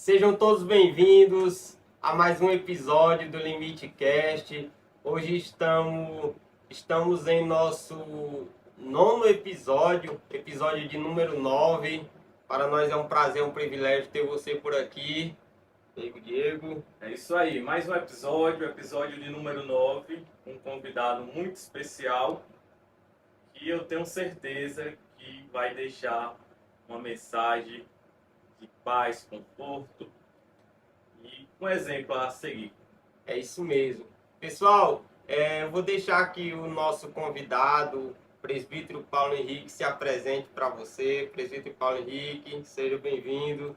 Sejam todos bem-vindos a mais um episódio do Limite Cast. Hoje estamos em nosso nono episódio de número 9. Para nós é um prazer, um privilégio ter você por aqui, Diego. É isso aí, mais um episódio de número 9, um convidado muito especial que eu tenho certeza que vai deixar uma mensagem de paz, conforto e um exemplo a seguir. É isso mesmo. Pessoal, eu vou deixar aqui o nosso convidado, presbítero Paulo Henrique, se apresente para você. Presbítero Paulo Henrique, seja bem-vindo.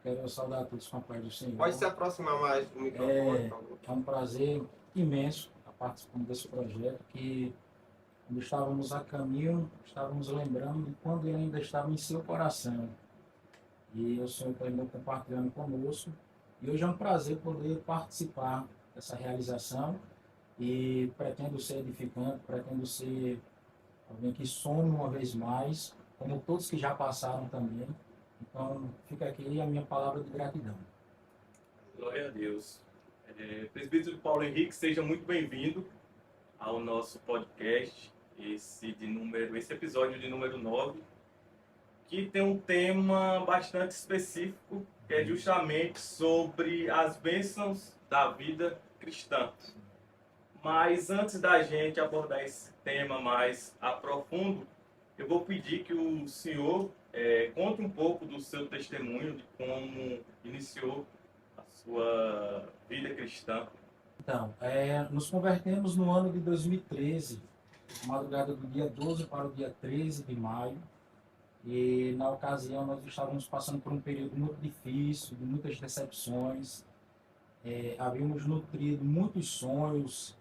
Quero saudar a todos com a paz do Senhor. Pode se aproximar mais do microfone, por favor. É um prazer imenso estar participando desse projeto que, quando estávamos a caminho, estávamos lembrando de quando ele ainda estava em seu coração. E o Senhor terminou compartilhando conosco. E hoje é um prazer poder participar dessa realização e pretendo ser edificante, pretendo ser alguém que some uma vez mais, como todos que já passaram também. Então, fica aqui a minha palavra de gratidão. Glória a Deus. Presbítero Paulo Henrique, seja muito bem-vindo ao nosso podcast, esse episódio de número 9, que tem um tema bastante específico, que é justamente sobre as bênçãos da vida cristã. Mas antes da gente abordar esse tema mais a profundo, eu vou pedir que o senhor conte um pouco do seu testemunho, de como iniciou a sua vida cristã. Então, nos convertemos no ano de 2013, madrugada do dia 12 para o dia 13 de maio. E na ocasião nós estávamos passando por um período muito difícil, de muitas decepções. Havíamos nutrido muitos sonhos,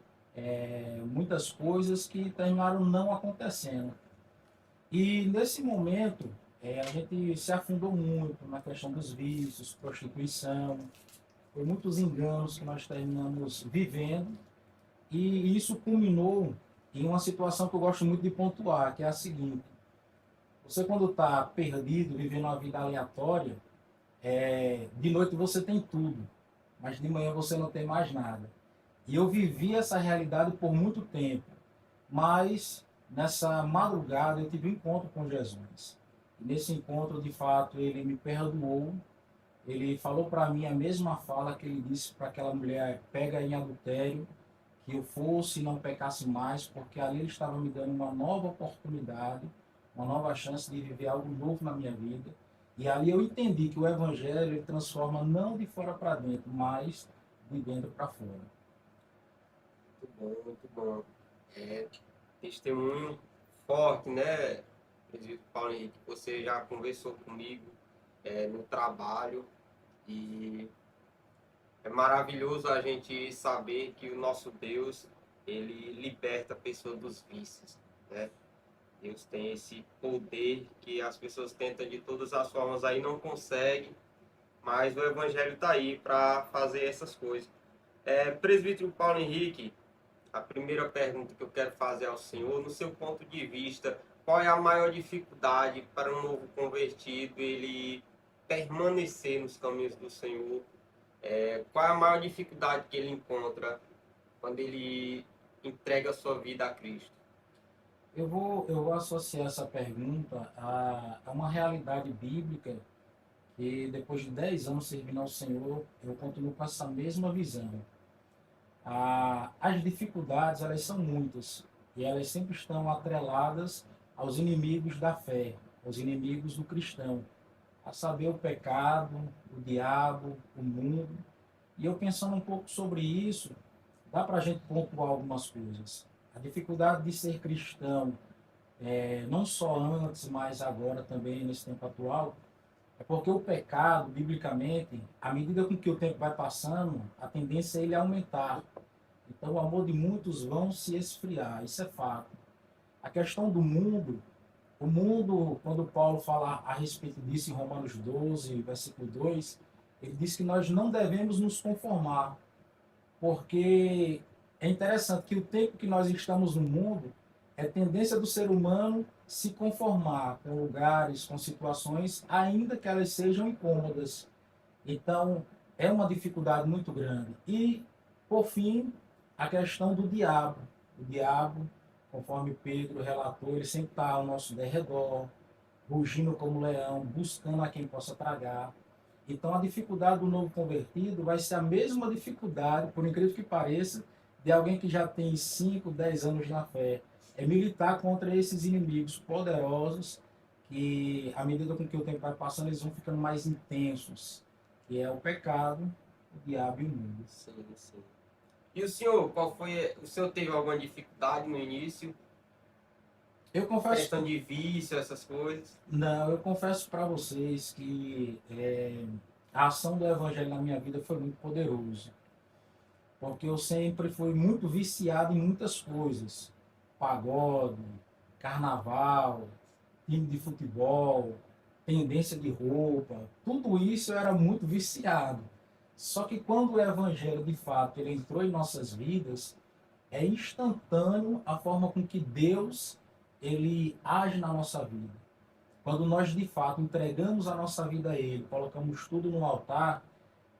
muitas coisas que terminaram não acontecendo. E nesse momento a gente se afundou muito na questão dos vícios, prostituição, foi muitos enganos que nós terminamos vivendo, e isso culminou em uma situação que eu gosto muito de pontuar, que é a seguinte: você, quando está perdido, vivendo uma vida aleatória, de noite você tem tudo, mas de manhã você não tem mais nada. E eu vivi essa realidade por muito tempo, mas nessa madrugada eu tive um encontro com Jesus. E nesse encontro, de fato, ele me perdoou. Ele falou para mim a mesma fala que ele disse para aquela mulher pega em adultério, que eu fosse e não pecasse mais, porque ali ele estava me dando uma nova oportunidade, uma nova chance de viver algo novo na minha vida. E ali eu entendi que o Evangelho ele transforma não de fora para dentro, mas de dentro para fora. Muito bom, muito bom. Testemunho forte, né, presbítero Paulo Henrique? Você já conversou comigo no trabalho, e é maravilhoso a gente saber que o nosso Deus, ele liberta a pessoa dos vícios, né? Deus tem esse poder que as pessoas tentam de todas as formas aí, não conseguem, mas o Evangelho está aí para fazer essas coisas. Presbítero Paulo Henrique, a primeira pergunta que eu quero fazer ao senhor, no seu ponto de vista, qual é a maior dificuldade para um novo convertido ele permanecer nos caminhos do Senhor? Qual é a maior dificuldade que ele encontra quando ele entrega a sua vida a Cristo? Eu vou associar essa pergunta a uma realidade bíblica que, depois de 10 anos servindo ao Senhor, eu continuo com essa mesma visão. As dificuldades, elas são muitas, e elas sempre estão atreladas aos inimigos da fé, aos inimigos do cristão, a saber, o pecado, o diabo, o mundo. E eu, pensando um pouco sobre isso, dá para a gente pontuar algumas coisas. A dificuldade de ser cristão, não só antes, mas agora também, nesse tempo atual, é porque o pecado, biblicamente, à medida com que o tempo vai passando, a tendência é ele aumentar. Então o amor de muitos vão se esfriar, isso é fato. A questão do mundo, o mundo, quando Paulo fala a respeito disso em Romanos 12, versículo 2, ele diz que nós não devemos nos conformar, porque é interessante que o tempo que nós estamos no mundo É tendência do ser humano se conformar com lugares, com situações, ainda que elas sejam incômodas. Então, é uma dificuldade muito grande. E, por fim, a questão do diabo. O diabo, conforme Pedro relatou, ele sempre está ao nosso derredor, rugindo como leão, buscando a quem possa tragar. Então, a dificuldade do novo convertido vai ser a mesma dificuldade, por incrível que pareça, de alguém que já tem 5, 10 anos na fé. É militar contra esses inimigos poderosos que, à medida com que o tempo vai passando, eles vão ficando mais intensos, que é o pecado, o diabo e o mundo. Sim, sim. E o senhor, qual foi? O senhor teve alguma dificuldade no início? Eu confesso, Questão de vício, essas coisas? não, eu confesso para vocês que a ação do evangelho na minha vida foi muito poderosa, porque eu sempre fui muito viciado em muitas coisas, pagode, carnaval, time de futebol, tendência de roupa, tudo isso eu era muito viciado. Só que quando o evangelho de fato ele entrou em nossas vidas, é instantâneo a forma com que Deus ele age na nossa vida. Quando nós de fato entregamos a nossa vida a Ele, colocamos tudo no altar,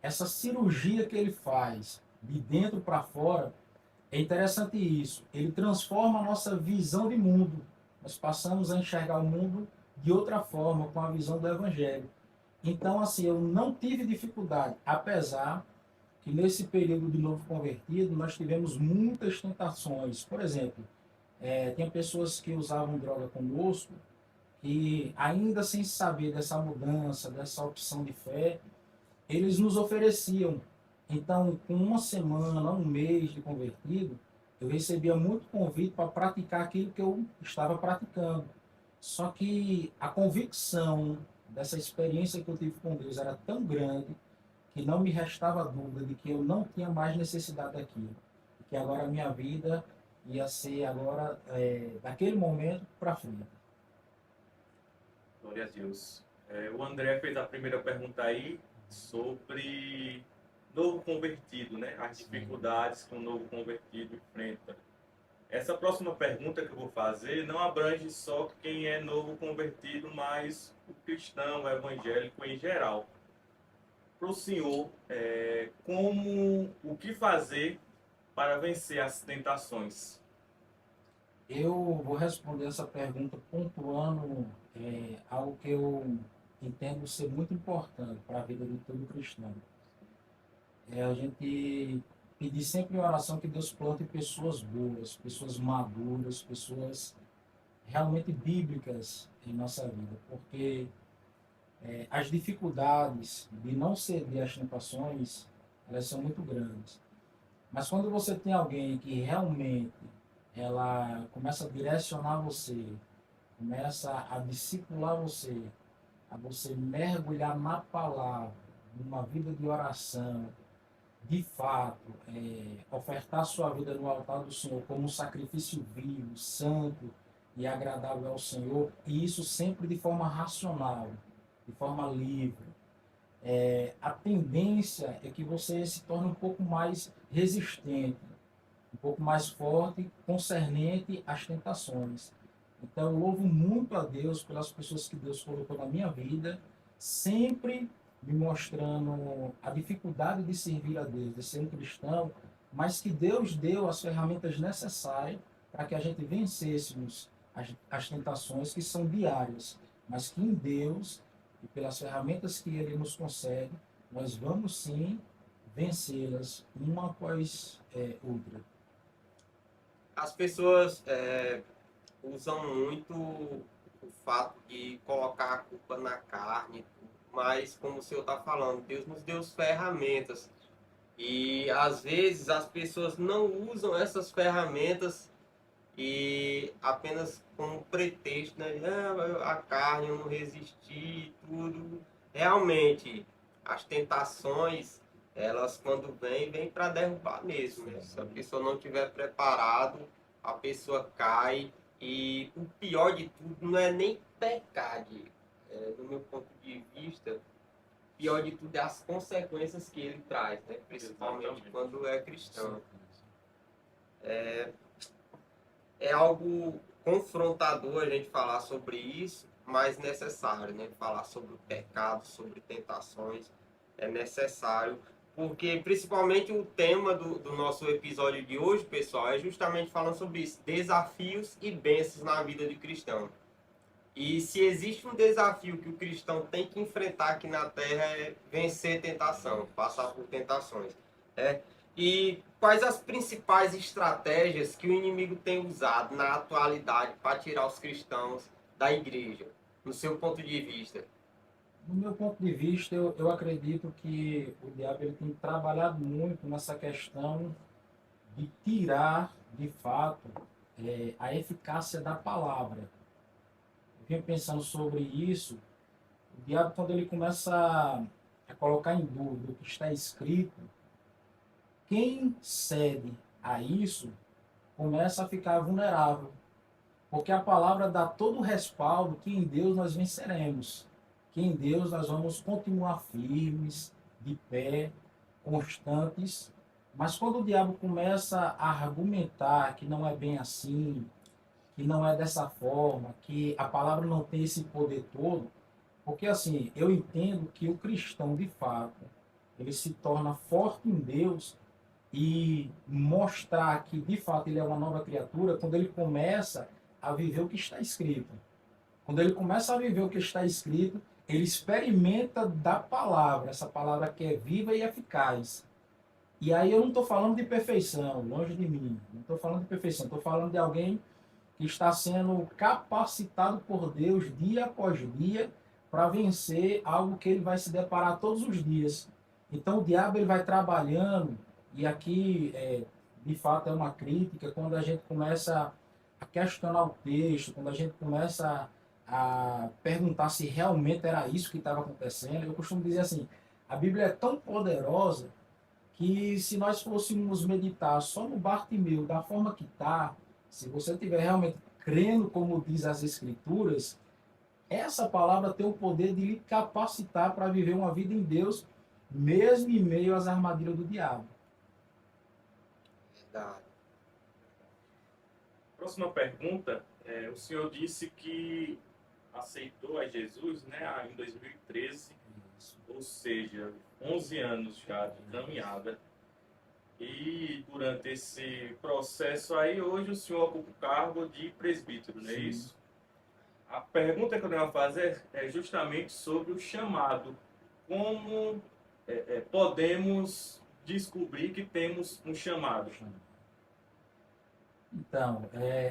essa cirurgia que Ele faz de dentro para fora, é interessante isso. Ele transforma a nossa visão de mundo. Nós passamos a enxergar o mundo de outra forma, com a visão do Evangelho. Então, assim, eu não tive dificuldade, apesar que nesse período de novo convertido nós tivemos muitas tentações. Por exemplo, tinha pessoas que usavam droga conosco e ainda sem saber dessa mudança, dessa opção de fé, eles nos ofereciam. Então, com uma semana, um mês de convertido, eu recebia muito convite para praticar aquilo que eu estava praticando. Só que a convicção dessa experiência que eu tive com Deus era tão grande que não me restava dúvida de que eu não tinha mais necessidade daquilo. Que agora a minha vida ia ser agora, daquele momento para frente. Glória a Deus. O André fez a primeira pergunta aí sobre novo convertido, né? As dificuldades que o novo convertido enfrenta. Essa próxima pergunta que eu vou fazer não abrange só quem é novo convertido, mas o cristão, o evangélico em geral. Para o senhor, o que fazer para vencer as tentações? Eu vou responder essa pergunta pontuando algo que eu entendo ser muito importante para a vida de todo cristão. É a gente pedir sempre em oração que Deus plante pessoas boas, pessoas maduras, pessoas realmente bíblicas em nossa vida, porque as dificuldades de não ceder às tentações, elas são muito grandes. Mas quando você tem alguém que realmente ela começa a direcionar você, começa a discipular você, a você mergulhar na palavra, numa vida de oração, de fato, ofertar sua vida no altar do Senhor como um sacrifício vivo, santo e agradável ao Senhor, e isso sempre de forma racional, de forma livre. A tendência é que você se torne um pouco mais resistente, um pouco mais forte concernente às tentações. Então eu louvo muito a Deus pelas pessoas que Deus colocou na minha vida, sempre me mostrando a dificuldade de servir a Deus, de ser um cristão, mas que Deus deu as ferramentas necessárias para que a gente vencêssemos as tentações que são diárias, mas que em Deus e pelas ferramentas que Ele nos concede, nós vamos sim vencê-las uma após outra. As pessoas usam muito o fato de colocar a culpa na carne, mas como o senhor está falando, Deus nos deu ferramentas. E às vezes as pessoas não usam essas ferramentas e apenas como pretexto, né? A carne, eu não resisti e tudo. Realmente, as tentações, elas quando vêm para derrubar mesmo, né? Se a pessoa não estiver preparado, a pessoa cai. E o pior de tudo não é nem pecar, do meu ponto de vista, o pior de tudo é as consequências que ele traz, né? Principalmente quando é cristão. é algo confrontador a gente falar sobre isso, mas necessário, né? Falar sobre o pecado, sobre tentações, é necessário, porque principalmente o tema do nosso episódio de hoje, pessoal, é justamente falando sobre isso, desafios e bênçãos na vida de cristão. E se existe um desafio que o cristão tem que enfrentar aqui na Terra é vencer tentação, passar por tentações. Né? E quais as principais estratégias que o inimigo tem usado na atualidade para tirar os cristãos da igreja, no seu ponto de vista? No meu ponto de vista, eu acredito que o diabo ele tem trabalhado muito nessa questão de tirar, de fato, a eficácia da palavra. Eu venho pensando sobre isso. O diabo, quando ele começa a colocar em dúvida o que está escrito, quem cede a isso começa a ficar vulnerável. Porque a palavra dá todo o respaldo que em Deus nós venceremos. Que em Deus nós vamos continuar firmes, de pé, constantes. Mas quando o diabo começa a argumentar que não é bem assim, que não é dessa forma, que a palavra não tem esse poder todo, porque assim, eu entendo que o cristão, de fato, ele se torna forte em Deus e mostrar que, de fato, ele é uma nova criatura quando ele começa a viver o que está escrito. Quando ele começa a viver o que está escrito, ele experimenta da palavra, essa palavra que é viva e eficaz. E aí eu não estou falando de perfeição, longe de mim. Não estou falando de perfeição, estou falando de alguém que está sendo capacitado por Deus dia após dia para vencer algo que ele vai se deparar todos os dias. Então o diabo ele vai trabalhando, e aqui de fato é uma crítica, quando a gente começa a questionar o texto, quando a gente começa a perguntar se realmente era isso que estava acontecendo. Eu costumo dizer assim, a Bíblia é tão poderosa que se nós fôssemos meditar só no Bartimeu, da forma que está, se você estiver realmente crendo como diz as Escrituras, essa palavra tem o poder de lhe capacitar para viver uma vida em Deus, mesmo em meio às armadilhas do diabo. Verdade. Próxima pergunta. O senhor disse que aceitou a Jesus, né, em 2013, ou seja, 11 anos já de caminhada. E durante esse processo aí, hoje o senhor ocupa o cargo de presbítero, não é Sim. isso? A pergunta que eu devo fazer é justamente sobre o chamado. Como podemos descobrir que temos um chamado? Então,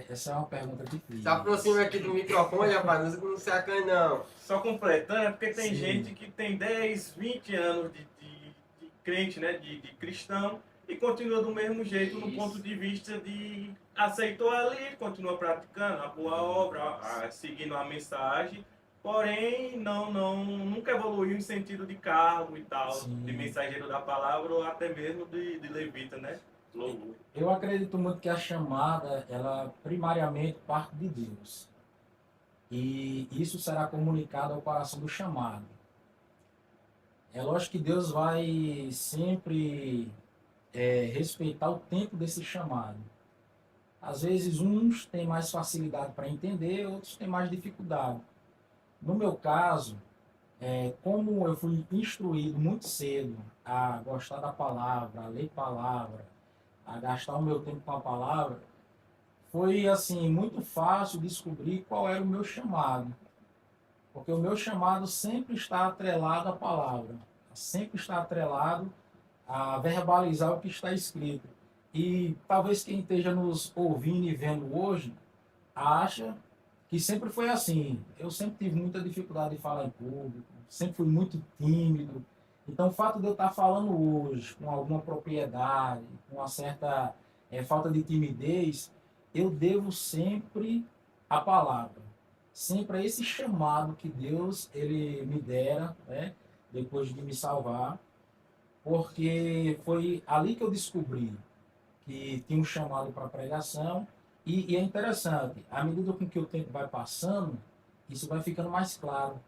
essa é uma pergunta difícil. Se aproxima aqui do microfone, rapaz, não se acanhe não. Só completando, é porque tem Sim. gente que tem 10, 20 anos de crente, né, de cristão, e continua do mesmo jeito no Isso. ponto de vista de aceitou ali, continua praticando a boa obra, seguindo a mensagem, porém nunca evoluiu em sentido de cargo e tal, Sim. de mensageiro da palavra ou até mesmo de levita, né? Louvor. Eu acredito muito que a chamada, ela primariamente parte de Deus. E isso será comunicado ao coração do chamado. É lógico que Deus vai sempre respeitar o tempo desse chamado. Às vezes uns têm mais facilidade para entender, outros têm mais dificuldade. No meu caso, como eu fui instruído muito cedo a gostar da palavra, a ler palavra, a gastar o meu tempo com a palavra, foi assim muito fácil descobrir qual era o meu chamado. Porque o meu chamado sempre está atrelado à palavra, sempre está atrelado a verbalizar o que está escrito. E talvez quem esteja nos ouvindo e vendo hoje acha que sempre foi assim. Eu sempre tive muita dificuldade de falar em público, sempre fui muito tímido. Então o fato de eu estar falando hoje com alguma propriedade, com uma certa falta de timidez, eu devo sempre à palavra, sempre a esse chamado que Deus ele me dera, né, depois de me salvar, porque foi ali que eu descobri que tinha um chamado para pregação. E é interessante, à medida com que o tempo vai passando, isso vai ficando mais claro,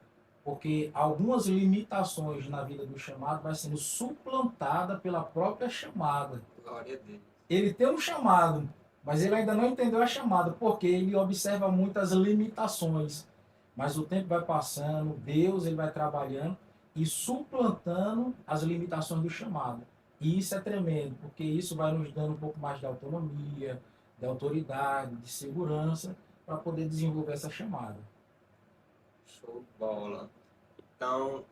porque algumas limitações na vida do chamado vai sendo suplantada pela própria chamada. Glória a Deus. Ele tem um chamado, Mas ele ainda não entendeu a chamada, porque ele observa muitas limitações. Mas o tempo vai passando, Deus ele vai trabalhando e suplantando as limitações do chamado. E isso é tremendo, porque isso vai nos dando um pouco mais de autonomia, de autoridade, de segurança, para poder desenvolver essa chamada. Show de bola. Então,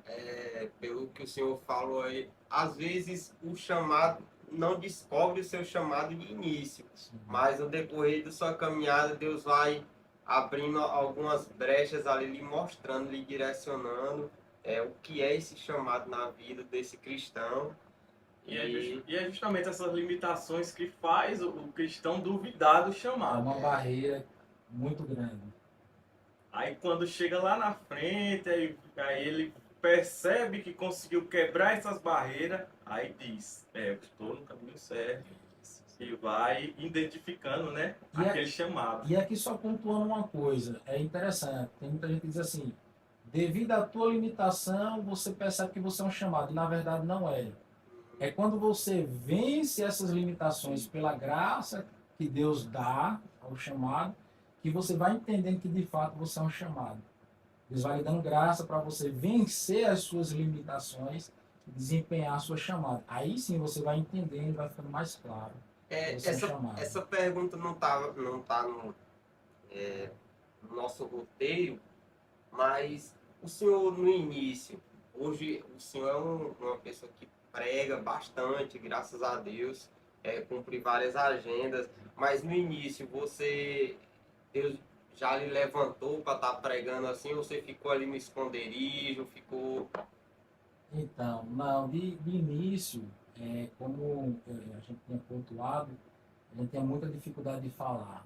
pelo que o senhor falou aí, às vezes o chamado não descobre o seu chamado de início, Sim. mas no decorrer da sua caminhada, Deus vai abrindo algumas brechas ali, lhe mostrando, lhe direcionando o que é esse chamado na vida desse cristão. E é justamente essas limitações que faz o cristão duvidar do É chamado. uma barreira muito grande. Aí quando chega lá na frente, aí ele percebe que conseguiu quebrar essas barreiras, aí diz, eu estou no caminho certo. E vai identificando, né, E aquele chamado. E aqui só pontuando uma coisa, é interessante, tem muita gente que diz assim, devido à tua limitação, você percebe que você é um chamado, e na verdade não é. É quando você vence essas limitações pela graça que Deus dá ao chamado, que você vai entendendo que de fato você é um chamado. Deus vai lhe dando graça para você vencer as suas limitações e desempenhar a sua chamada. Aí sim você vai entendendo, vai ficando mais claro que você é um chamado. Essa pergunta não tá no nosso roteiro, mas o senhor no início, hoje o senhor é uma pessoa que prega bastante, graças a Deus, cumpre várias agendas, mas no início Deus já lhe levantou para estar pregando assim, ou você ficou ali no esconderijo, ficou... Então, não, de início, como a gente tinha pontuado, a gente tinha muita dificuldade de falar.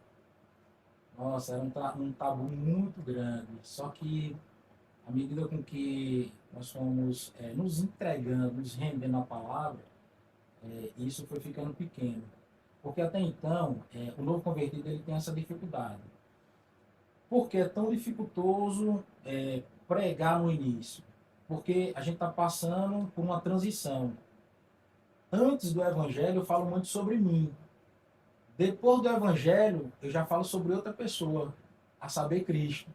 Nossa, era um tabu muito grande. Só que, à medida com que nós fomos nos entregando, nos rendendo a palavra, isso foi ficando pequeno. Porque até então, o novo convertido ele tem essa dificuldade. Porque é tão dificultoso pregar no início? Porque a gente está passando por uma transição. Antes do Evangelho, eu falo muito sobre mim. Depois do Evangelho, eu já falo sobre outra pessoa, a saber, Cristo.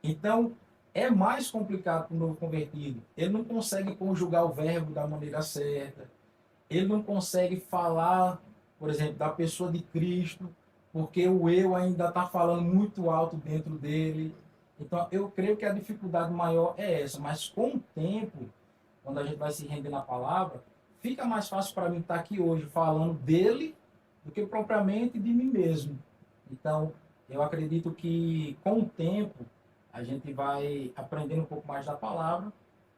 Então, é mais complicado para o novo convertido. Ele não consegue conjugar o verbo da maneira certa. Ele não consegue falar, por exemplo, da pessoa de Cristo, porque o eu ainda está falando muito alto dentro dele. Então, eu creio que a dificuldade maior é essa. Mas com o tempo, quando a gente vai se render na palavra, fica mais fácil para mim estar aqui hoje falando dele do que propriamente de mim mesmo. Então, eu acredito que com o tempo a gente vai aprendendo um pouco mais da palavra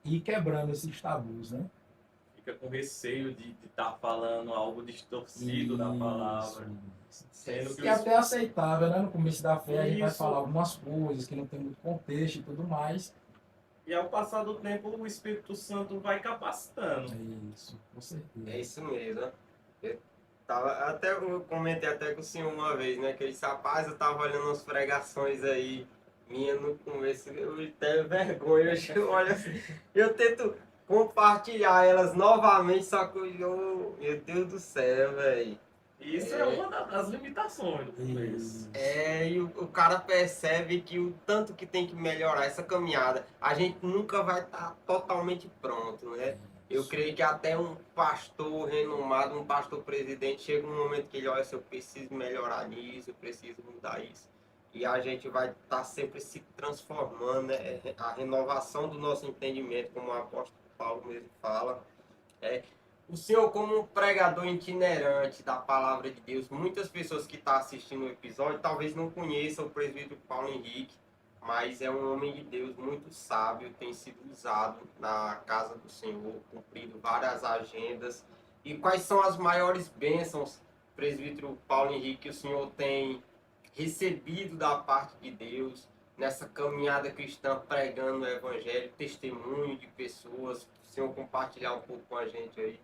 e quebrando esses tabus, né? Fica com receio de estar falando algo distorcido da palavra. Sendo que E até aceitável, né? No começo da fé a gente vai Isso. falar algumas coisas que não tem muito contexto e tudo mais. E ao passar do tempo, o Espírito Santo vai capacitando. É isso, com certeza. É isso mesmo. Eu comentei até com o senhor uma vez, né? Que ele disse, rapaz, eu tava olhando umas pregações aí, minha no começo, eu tenho vergonha, eu olho assim, eu tento compartilhar elas novamente, só que meu Deus do céu, velho. E isso é uma das limitações do começo. E o cara percebe que o tanto que tem que melhorar essa caminhada, a gente nunca vai estar totalmente pronto, né? Eu creio que até um pastor renomado, um pastor presidente, chega um momento que ele olha assim, eu preciso melhorar nisso, eu preciso mudar isso. E a gente vai estar sempre se transformando, né? A renovação do nosso entendimento, como o apóstolo Paulo mesmo fala. O senhor, como um pregador itinerante da palavra de Deus, muitas pessoas que estão assistindo o episódio talvez não conheçam o presbítero Paulo Henrique, mas é um homem de Deus muito sábio, tem sido usado na casa do Senhor, cumprido várias agendas. E quais são as maiores bênçãos, presbítero Paulo Henrique, que o senhor tem recebido da parte de Deus nessa caminhada cristã, pregando o evangelho, testemunho de pessoas? O senhor compartilhar um pouco com a gente aí.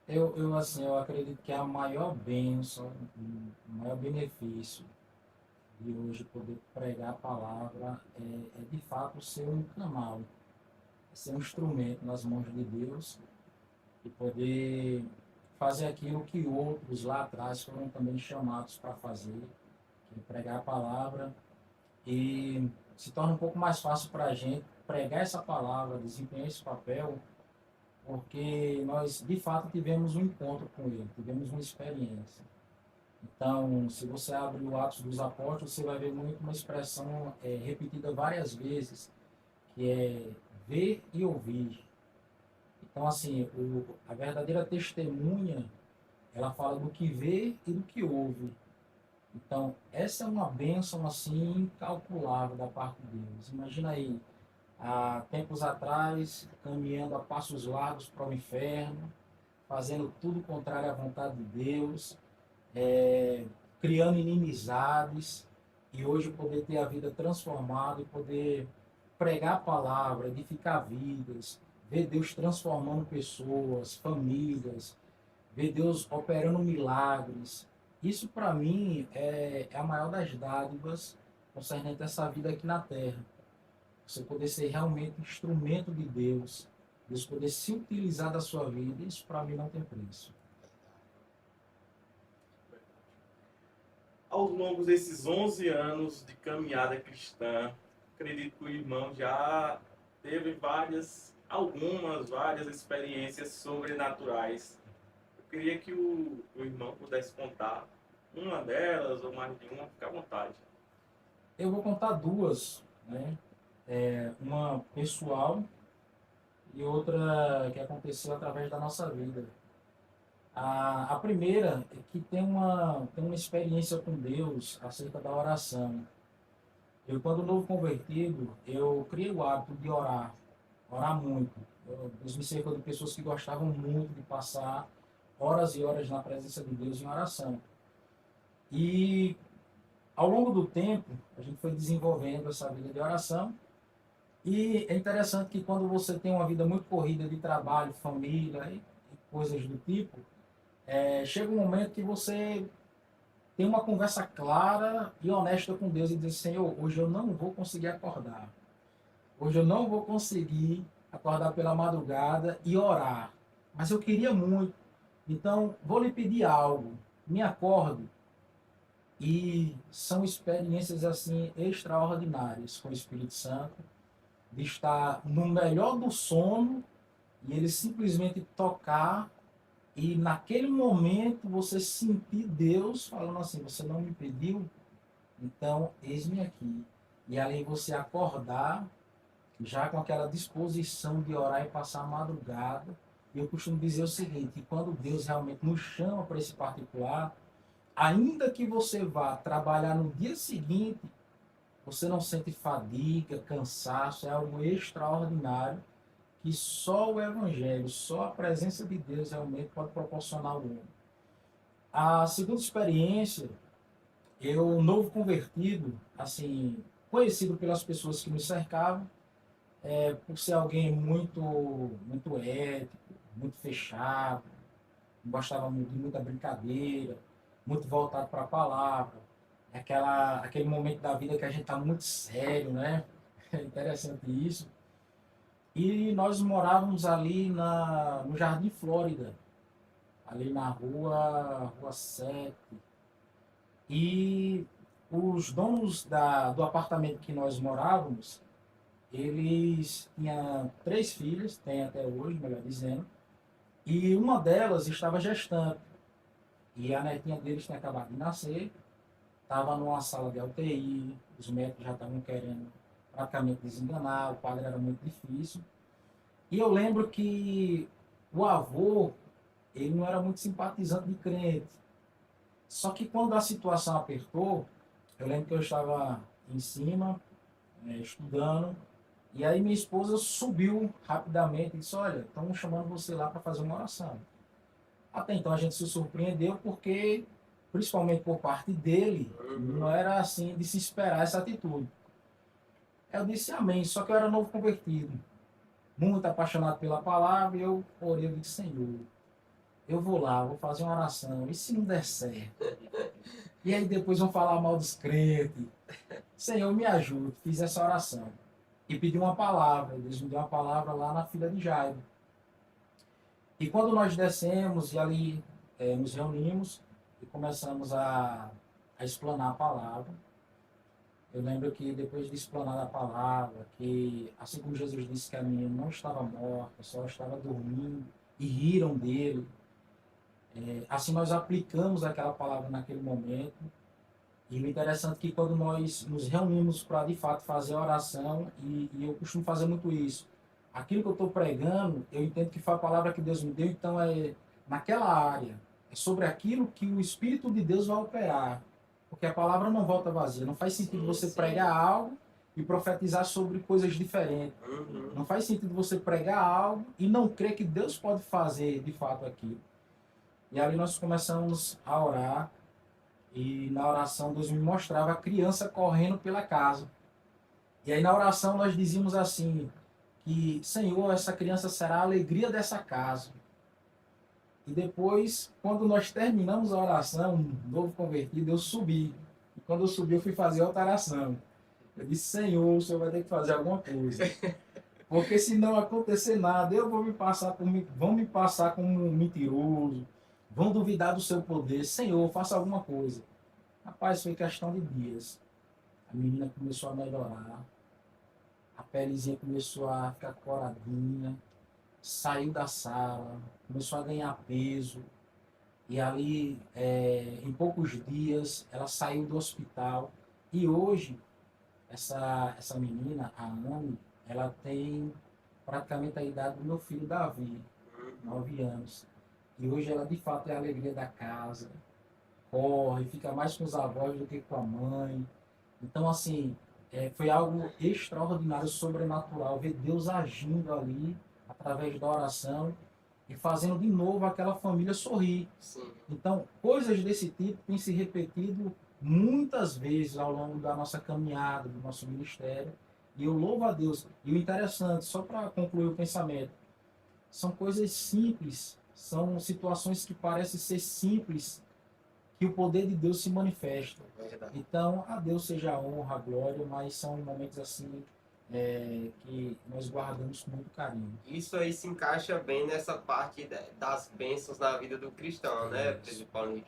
Eu acredito que a maior bênção, o maior benefício de hoje poder pregar a palavra é de fato ser um canal, ser um instrumento nas mãos de Deus e poder fazer aquilo que outros lá atrás foram também chamados para fazer, que é pregar a palavra, e se torna um pouco mais fácil para a gente pregar essa palavra, desempenhar esse papel, porque nós de fato tivemos um encontro com ele, tivemos uma experiência. Então, se você abre o Atos dos Apóstolos, você vai ver muito uma expressão repetida várias vezes, que é ver e ouvir. Então, assim, a verdadeira testemunha, ela fala do que vê e do que ouve. Então, essa é uma bênção, assim, incalculável da parte de Deus. Imagina aí, há tempos atrás, caminhando a passos largos para o inferno, fazendo tudo contrário à vontade de Deus, criando inimizades, e hoje poder ter a vida transformada e poder pregar a palavra, edificar vidas, ver Deus transformando pessoas, famílias, ver Deus operando milagres. Isso para mim é a maior das dádivas concernente a essa vida aqui na Terra. Você poder ser realmente instrumento de Deus, Deus poder se utilizar da sua vida, isso para mim não tem preço. Ao longo desses 11 anos de caminhada cristã, acredito que o irmão já teve várias experiências sobrenaturais. Eu queria que o irmão pudesse contar uma delas ou mais de uma, fica à vontade. Eu vou contar duas, né? Uma pessoal e outra que aconteceu através da nossa vida. A primeira é que tem uma experiência com Deus acerca da oração. Eu, quando novo convertido, eu criei o hábito de orar muito. Deus me cercou de pessoas que gostavam muito de passar horas e horas na presença de Deus em oração. E ao longo do tempo, a gente foi desenvolvendo essa vida de oração. E é interessante que quando você tem uma vida muito corrida de trabalho, família e coisas do tipo, chega um momento que você tem uma conversa clara e honesta com Deus e diz: Senhor, hoje eu não vou conseguir acordar. Hoje eu não vou conseguir acordar pela madrugada e orar. Mas eu queria muito. Então, vou lhe pedir algo. Me acorde. E são experiências assim extraordinárias com o Espírito Santo, de estar no melhor do sono e ele simplesmente tocar e naquele momento você sentir Deus falando assim: você não me pediu, então eis-me aqui. E ali você acordar já com aquela disposição de orar e passar a madrugada. E eu costumo dizer o seguinte, que quando Deus realmente nos chama para esse particular, ainda que você vá trabalhar no dia seguinte, você não sente fadiga, cansaço, é algo extraordinário que só o Evangelho, só a presença de Deus realmente pode proporcionar ao homem. A segunda experiência, eu, novo convertido, assim, conhecido pelas pessoas que me cercavam, por ser alguém muito ético, muito fechado, gostava muito de muita brincadeira, muito voltado para a palavra, aquele momento da vida que a gente está muito sério, né? É interessante isso. E nós morávamos ali no Jardim Flórida, ali na rua 7. E os donos do apartamento que nós morávamos, eles tinham 3 filhas, têm até hoje, melhor dizendo, e uma delas estava gestante. E a netinha deles tinha acabado de nascer, estava numa sala de UTI, os médicos já estavam querendo praticamente desenganar, o padre era muito difícil. E eu lembro que o avô, ele não era muito simpatizante de crente. Só que quando a situação apertou, eu lembro que eu estava em cima, estudando, e aí minha esposa subiu rapidamente e disse: olha, estão chamando você lá para fazer uma oração. Até então a gente se surpreendeu porque, principalmente por parte dele, não era assim de se esperar essa atitude. Eu disse amém, só que eu era novo convertido, muito apaixonado pela palavra, e eu orei e disse: Senhor, eu vou lá, vou fazer uma oração, e se não der certo? E aí depois vão falar mal dos crentes. Senhor, me ajude. Fiz essa oração. E pedi uma palavra. Deus me deu uma palavra lá na filha de Jairo. E quando nós descemos e ali nos reunimos e começamos a explanar a palavra, eu lembro que depois de explanar a palavra, que assim como Jesus disse que a menina não estava morta, só estava dormindo, e riram dele, assim nós aplicamos aquela palavra naquele momento. E o interessante é que quando nós nos reunimos para de fato fazer a oração, e eu costumo fazer muito isso, aquilo que eu estou pregando, eu entendo que foi a palavra que Deus me deu, então é naquela área, é sobre aquilo que o Espírito de Deus vai operar. Porque a palavra não volta vazia. Não faz sentido você pregar algo e profetizar sobre coisas diferentes. Não faz sentido você pregar algo e não crer que Deus pode fazer de fato aquilo. E ali nós começamos a orar. E na oração Deus me mostrava a criança correndo pela casa. E aí na oração nós dizíamos assim, que Senhor, essa criança será a alegria dessa casa. E depois, quando nós terminamos a oração, novo convertido, eu subi. E quando eu subi, eu fui fazer outra oração. Eu disse, Senhor, o Senhor vai ter que fazer alguma coisa. Porque se não acontecer nada, eu vou vão me passar como um mentiroso, vão duvidar do seu poder. Senhor, faça alguma coisa. Rapaz, foi questão de dias. A menina começou a melhorar, a pelezinha começou a ficar coradinha, saiu da sala, começou a ganhar peso. E ali, em poucos dias, ela saiu do hospital. E hoje, essa menina, a Anne, ela tem praticamente a idade do meu filho Davi, 9 anos. E hoje ela, de fato, é a alegria da casa. Corre, fica mais com os avós do que com a mãe. Então, assim, foi algo extraordinário, sobrenatural, ver Deus agindo ali, através da oração, e fazendo de novo aquela família sorrir. Sim. Então, coisas desse tipo têm se repetido muitas vezes ao longo da nossa caminhada, do nosso ministério, e eu louvo a Deus. E o interessante, só para concluir o pensamento, são coisas simples, são situações que parecem ser simples, que o poder de Deus se manifesta. Verdade. Então, a Deus seja a honra, a glória, mas são momentos assim que nós guardamos com muito carinho. Isso aí se encaixa bem nessa parte das bênçãos na vida do cristão, né, Presidente Paulinho?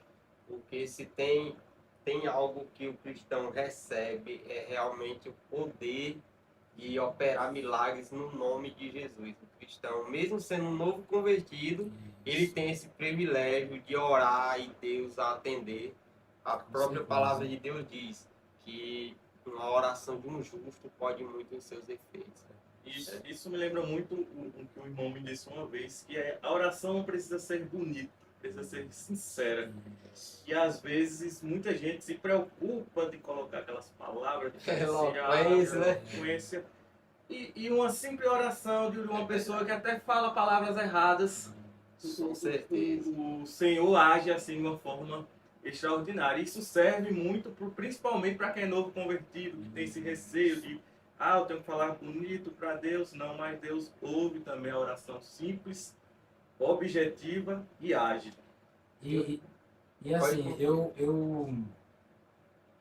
Porque se tem algo que o cristão recebe, é realmente o poder de operar milagres no nome de Jesus. O cristão, mesmo sendo um novo convertido, ele tem esse privilégio de orar e Deus a atender. A própria palavra de Deus diz que uma oração de um justo pode muito em seus efeitos. Isso me lembra muito o que o irmão me disse uma vez, que a oração não precisa ser bonita, precisa ser sincera. E às vezes muita gente se preocupa de colocar aquelas palavras eloquência, e uma simples oração de uma pessoa que até fala palavras erradas, Com certeza. o Senhor age assim de uma forma extraordinária. Isso serve muito, principalmente para quem é novo convertido, que tem esse receio de eu tenho que falar bonito para Deus. Não, mas Deus ouve também a oração simples, objetiva e ágil. E assim, eu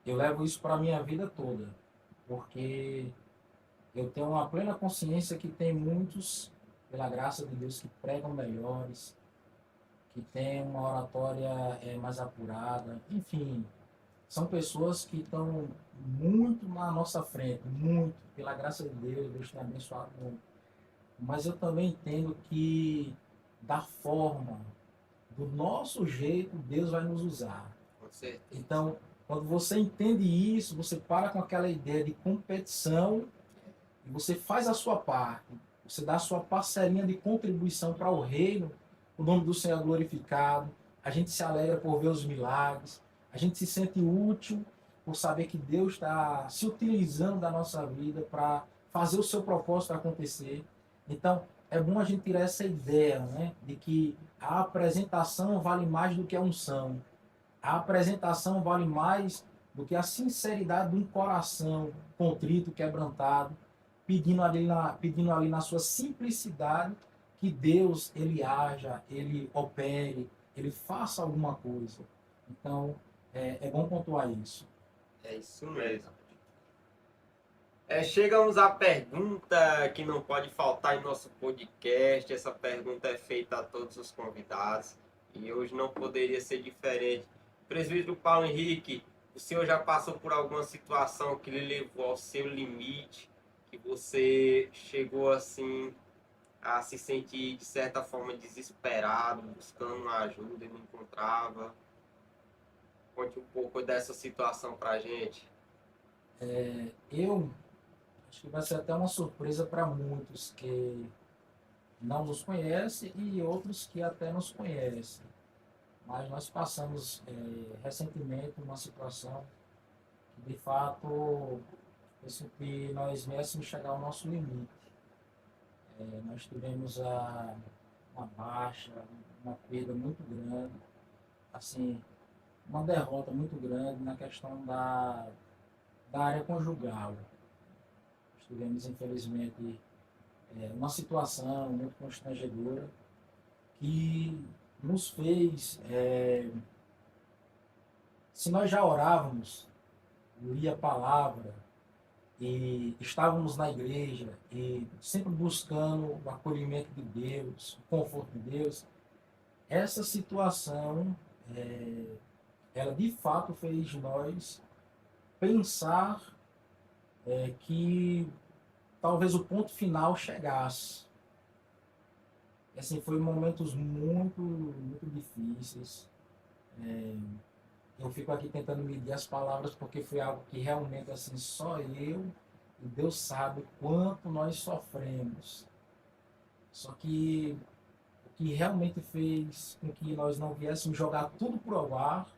levo isso para a minha vida toda, porque eu tenho uma plena consciência que tem muitos, pela graça de Deus, que pregam melhores, que têm uma oratória mais apurada, enfim, são pessoas que estão muito na nossa frente, muito, pela graça de Deus, Deus tem abençoado muito. Mas eu também entendo que da forma, do nosso jeito, Deus vai nos usar. Com certeza. Então, quando você entende isso, você para com aquela ideia de competição e você faz a sua parte, você dá a sua parcelinha de contribuição para o reino, o nome do Senhor é glorificado, a gente se alegra por ver os milagres, a gente se sente útil por saber que Deus está se utilizando da nossa vida para fazer o seu propósito acontecer. Então, é bom a gente tirar essa ideia, né, de que a apresentação vale mais do que a unção. A apresentação vale mais do que a sinceridade de um coração contrito, quebrantado, pedindo ali na sua simplicidade que Deus ele haja, ele opere, ele faça alguma coisa. Então, é bom pontuar isso. É isso mesmo. Chegamos à pergunta que não pode faltar em nosso podcast. Essa pergunta é feita a todos os convidados e hoje não poderia ser diferente. Presbítero Paulo Henrique, o senhor já passou por alguma situação que lhe levou ao seu limite, que você chegou assim a se sentir de certa forma desesperado, buscando uma ajuda e não encontrava? Conte um pouco dessa situação pra gente. Eu acho que vai ser até uma surpresa para muitos que não nos conhecem e outros que até nos conhecem. Mas nós passamos recentemente uma situação que, de fato, isso que nós viéssemos chegar ao nosso limite. Nós tivemos uma baixa, uma perda muito grande, assim, uma derrota muito grande na questão da área conjugal. Nós tivemos, infelizmente, uma situação muito constrangedora que nos fez, se nós já orávamos, lia a palavra e estávamos na igreja e sempre buscando o acolhimento de Deus, o conforto de Deus, essa situação, ela de fato fez nós pensar que talvez o ponto final chegasse. Assim, foi momentos muito, muito difíceis. Eu fico aqui tentando medir as palavras porque foi algo que realmente, assim, só eu e Deus sabe o quanto nós sofremos. Só que o que realmente fez com que nós não viéssemos jogar tudo pro ar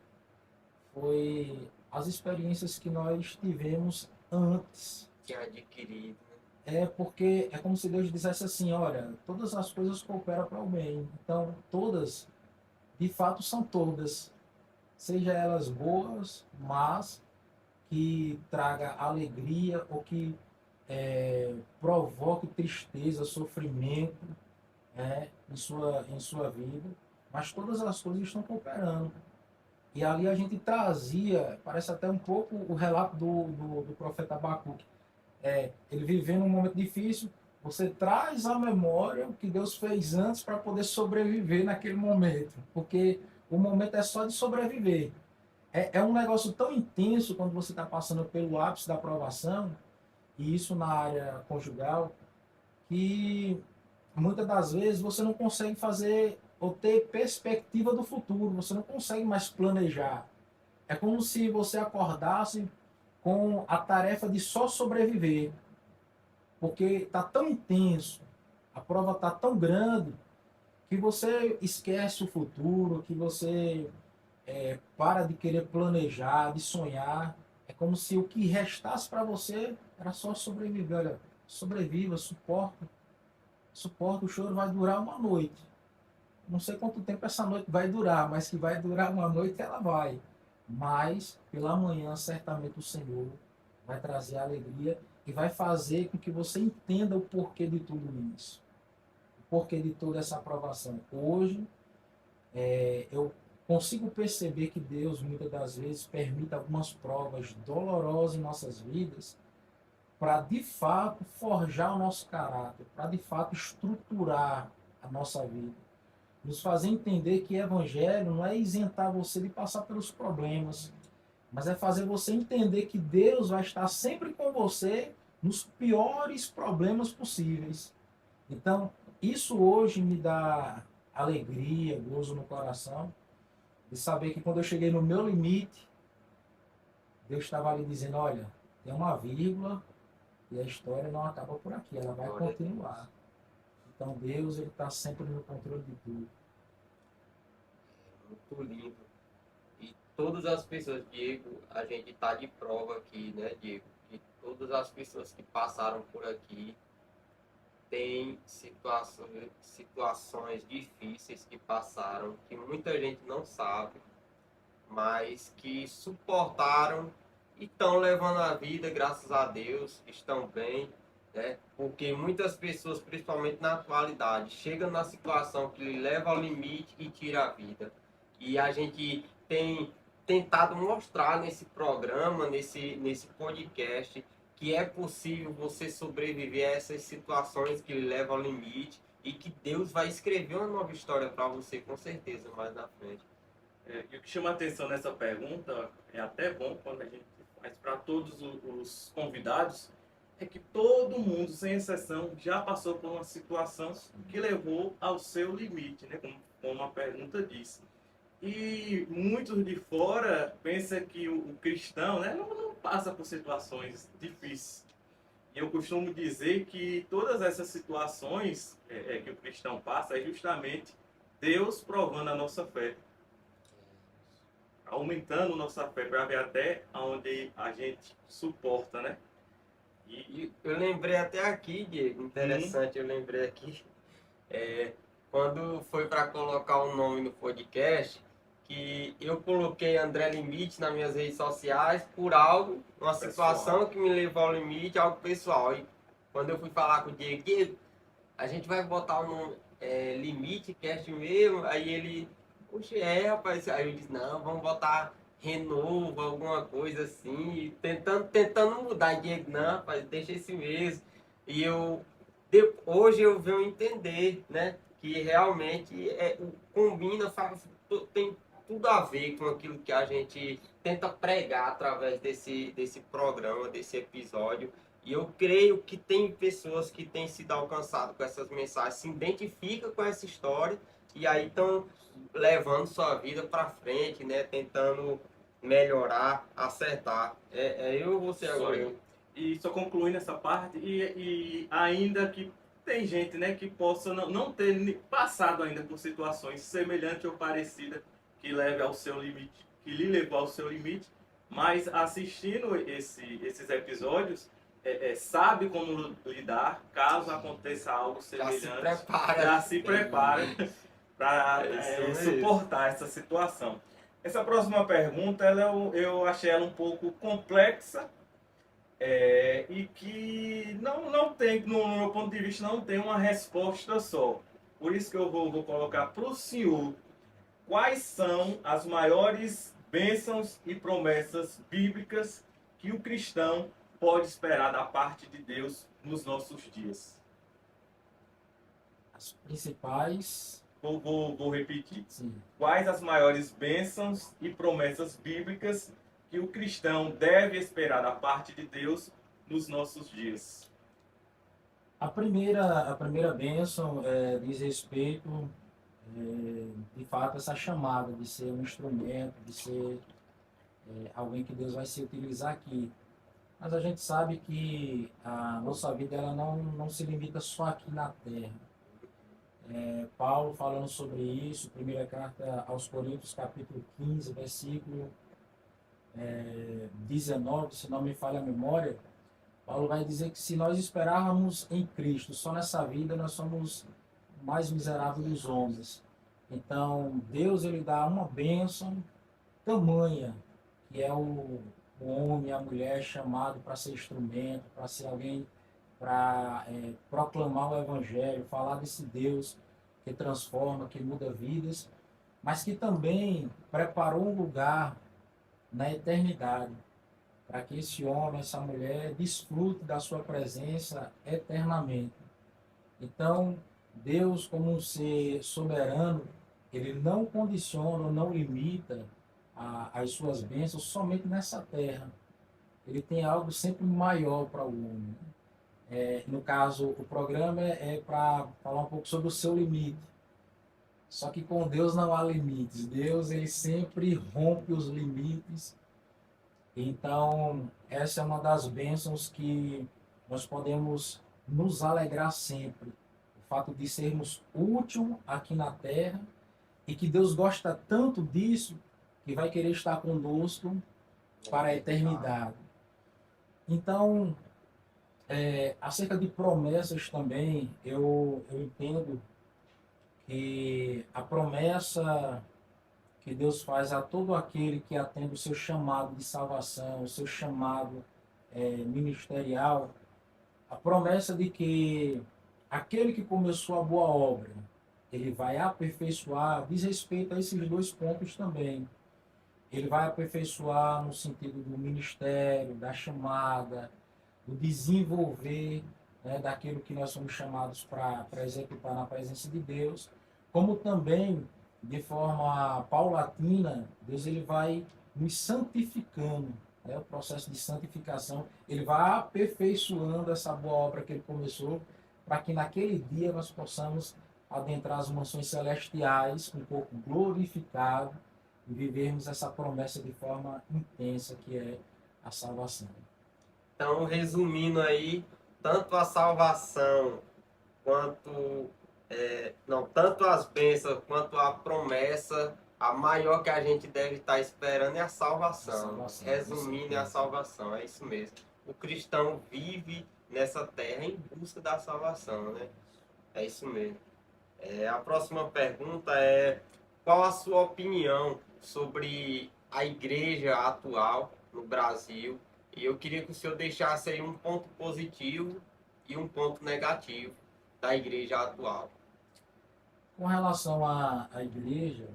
foi as experiências que nós tivemos antes. Tinha adquirido, né? Porque é como se Deus dissesse assim, olha, todas as coisas cooperam para o bem. Então, todas, de fato, são todas. Seja elas boas, mas que traga alegria ou que provoque tristeza, sofrimento em sua vida. Mas todas as coisas estão cooperando. E ali a gente trazia, parece até um pouco o relato do profeta Abacuque. Ele vivendo um momento difícil, você traz à memória o que Deus fez antes para poder sobreviver naquele momento. Porque o momento é só de sobreviver. É um negócio tão intenso quando você está passando pelo ápice da aprovação, e isso na área conjugal, que muitas das vezes você não consegue fazer ou ter perspectiva do futuro, você não consegue mais planejar. É como se você acordasse com a tarefa de só sobreviver, porque está tão intenso, a prova está tão grande, que você esquece o futuro, que você para de querer planejar, de sonhar. É como se o que restasse para você era só sobreviver. Olha, sobreviva, suporta. Suporta, o choro vai durar uma noite. Não sei quanto tempo essa noite vai durar, mas que vai durar uma noite, ela vai. Mas, pela manhã, certamente o Senhor vai trazer alegria e vai fazer com que você entenda o porquê de tudo isso. O porquê de toda essa aprovação. Hoje, eu consigo perceber que Deus, muitas das vezes, permite algumas provas dolorosas em nossas vidas para, de fato, forjar o nosso caráter, para, de fato, estruturar a nossa vida. Nos fazer entender que evangelho não é isentar você de passar pelos problemas, mas é fazer você entender que Deus vai estar sempre com você nos piores problemas possíveis. Então, isso hoje me dá alegria, gozo no coração, de saber que quando eu cheguei no meu limite, Deus estava ali dizendo, olha, tem uma vírgula e a história não acaba por aqui, ela vai continuar. Então Deus, ele está sempre no controle de tudo. Muito lindo. E todas as pessoas, Diego, a gente está de prova aqui, né, Diego? Que todas as pessoas que passaram por aqui têm situações difíceis que passaram, que muita gente não sabe, mas que suportaram e estão levando a vida, graças a Deus, estão bem, né? Porque muitas pessoas, principalmente na atualidade, chegam na situação que lhe leva ao limite e tira a vida. E a gente tem tentado mostrar nesse programa, nesse podcast, que é possível você sobreviver a essas situações que lhe levam ao limite e que Deus vai escrever uma nova história para você, com certeza, mais na frente. E o que chama a atenção nessa pergunta, é até bom quando a gente faz para todos os convidados, é que todo mundo, sem exceção, já passou por uma situação que levou ao seu limite, né? Como a pergunta diz. E muitos de fora pensam que o cristão, né, não passa por situações difíceis. E eu costumo dizer que todas essas situações que o cristão passa é justamente Deus provando a nossa fé, aumentando nossa fé para ver até onde a gente suporta, né? E eu lembrei até aqui, Diego, interessante, eu lembrei aqui, quando foi para colocar o nome no podcast, que eu coloquei André Limite nas minhas redes sociais por algo, uma situação que me levou ao limite, algo pessoal. E quando eu fui falar com o Diego, a gente vai botar o nome Limite Cast mesmo, aí ele, poxa, rapaz, aí eu disse, não, vamos botar Renovo, alguma coisa assim, tentando mudar, e Diego, não, rapaz, deixa esse mesmo. E hoje eu venho entender, né, que realmente combina, tem tudo a ver com aquilo que a gente tenta pregar através desse programa, desse episódio. E eu creio que tem pessoas que têm sido alcançadas com essas mensagens, se identificam com essa história e aí estão levando sua vida para frente, né? Tentando melhorar, acertar. Eu ou você agora? E só concluindo essa parte, e ainda que tem gente, né, que possa não ter passado ainda por situações semelhantes ou parecidas que leve ao seu limite, que lhe levou ao seu limite, mas assistindo esses episódios, sabe como lidar caso aconteça algo semelhante. Já se prepara para suportar essa situação. Essa próxima pergunta, eu achei ela um pouco complexa, e que não tem, no meu ponto de vista, não tem uma resposta só. Por isso que eu vou colocar para o senhor quais são as maiores bênçãos e promessas bíblicas que o cristão pode esperar da parte de Deus nos nossos dias. As principais... Vou repetir. Sim. Quais as maiores bênçãos e promessas bíblicas que o cristão deve esperar da parte de Deus nos nossos dias? A primeira bênção diz respeito, de fato, a essa chamada de ser um instrumento, de ser alguém que Deus vai se utilizar aqui. Mas a gente sabe que a nossa vida ela não se limita só aqui na Terra. Paulo falando sobre isso, primeira carta aos Coríntios, capítulo 15, versículo 19, se não me falha a memória, Paulo vai dizer que se nós esperarmos em Cristo só nessa vida, nós somos mais miseráveis dos homens. Então, Deus ele dá uma bênção tamanha, que é o homem, a mulher chamado para ser instrumento, para ser alguém, para proclamar o Evangelho, falar desse Deus que transforma, que muda vidas, mas que também preparou um lugar na eternidade, para que esse homem, essa mulher, desfrute da sua presença eternamente. Então, Deus, como um ser soberano, ele não condiciona, não limita as suas bênçãos somente nessa terra. Ele tem algo sempre maior para o homem. No caso, o programa é para falar um pouco sobre o seu limite. Só que com Deus não há limites. Deus ele sempre rompe os limites. Então, essa é uma das bênçãos que nós podemos nos alegrar sempre. O fato de sermos úteis aqui na terra e que Deus gosta tanto disso que vai querer estar conosco para a eternidade. Então, acerca de promessas também, eu entendo que a promessa que Deus faz a todo aquele que atende o seu chamado de salvação, o seu chamado ministerial, a promessa de que aquele que começou a boa obra, ele vai aperfeiçoar, diz respeito a esses dois pontos também. Ele vai aperfeiçoar no sentido do ministério, da chamada, o desenvolver, né, daquilo que nós somos chamados para executar na presença de Deus, como também, de forma paulatina, Deus ele vai nos santificando, né, o processo de santificação, ele vai aperfeiçoando essa boa obra que ele começou, para que naquele dia nós possamos adentrar as mansões celestiais com o corpo glorificado e vivermos essa promessa de forma intensa que é a salvação. Então, resumindo aí, tanto a salvação quanto não, tanto as bênçãos quanto a promessa, a maior que a gente deve estar esperando é a salvação. Resumindo, é a salvação, é isso mesmo. O cristão vive nessa terra em busca da salvação, né? É isso mesmo. A próxima pergunta é: qual a sua opinião sobre a igreja atual no Brasil? E eu queria que o senhor deixasse aí um ponto positivo e um ponto negativo da igreja atual. Com relação à igreja,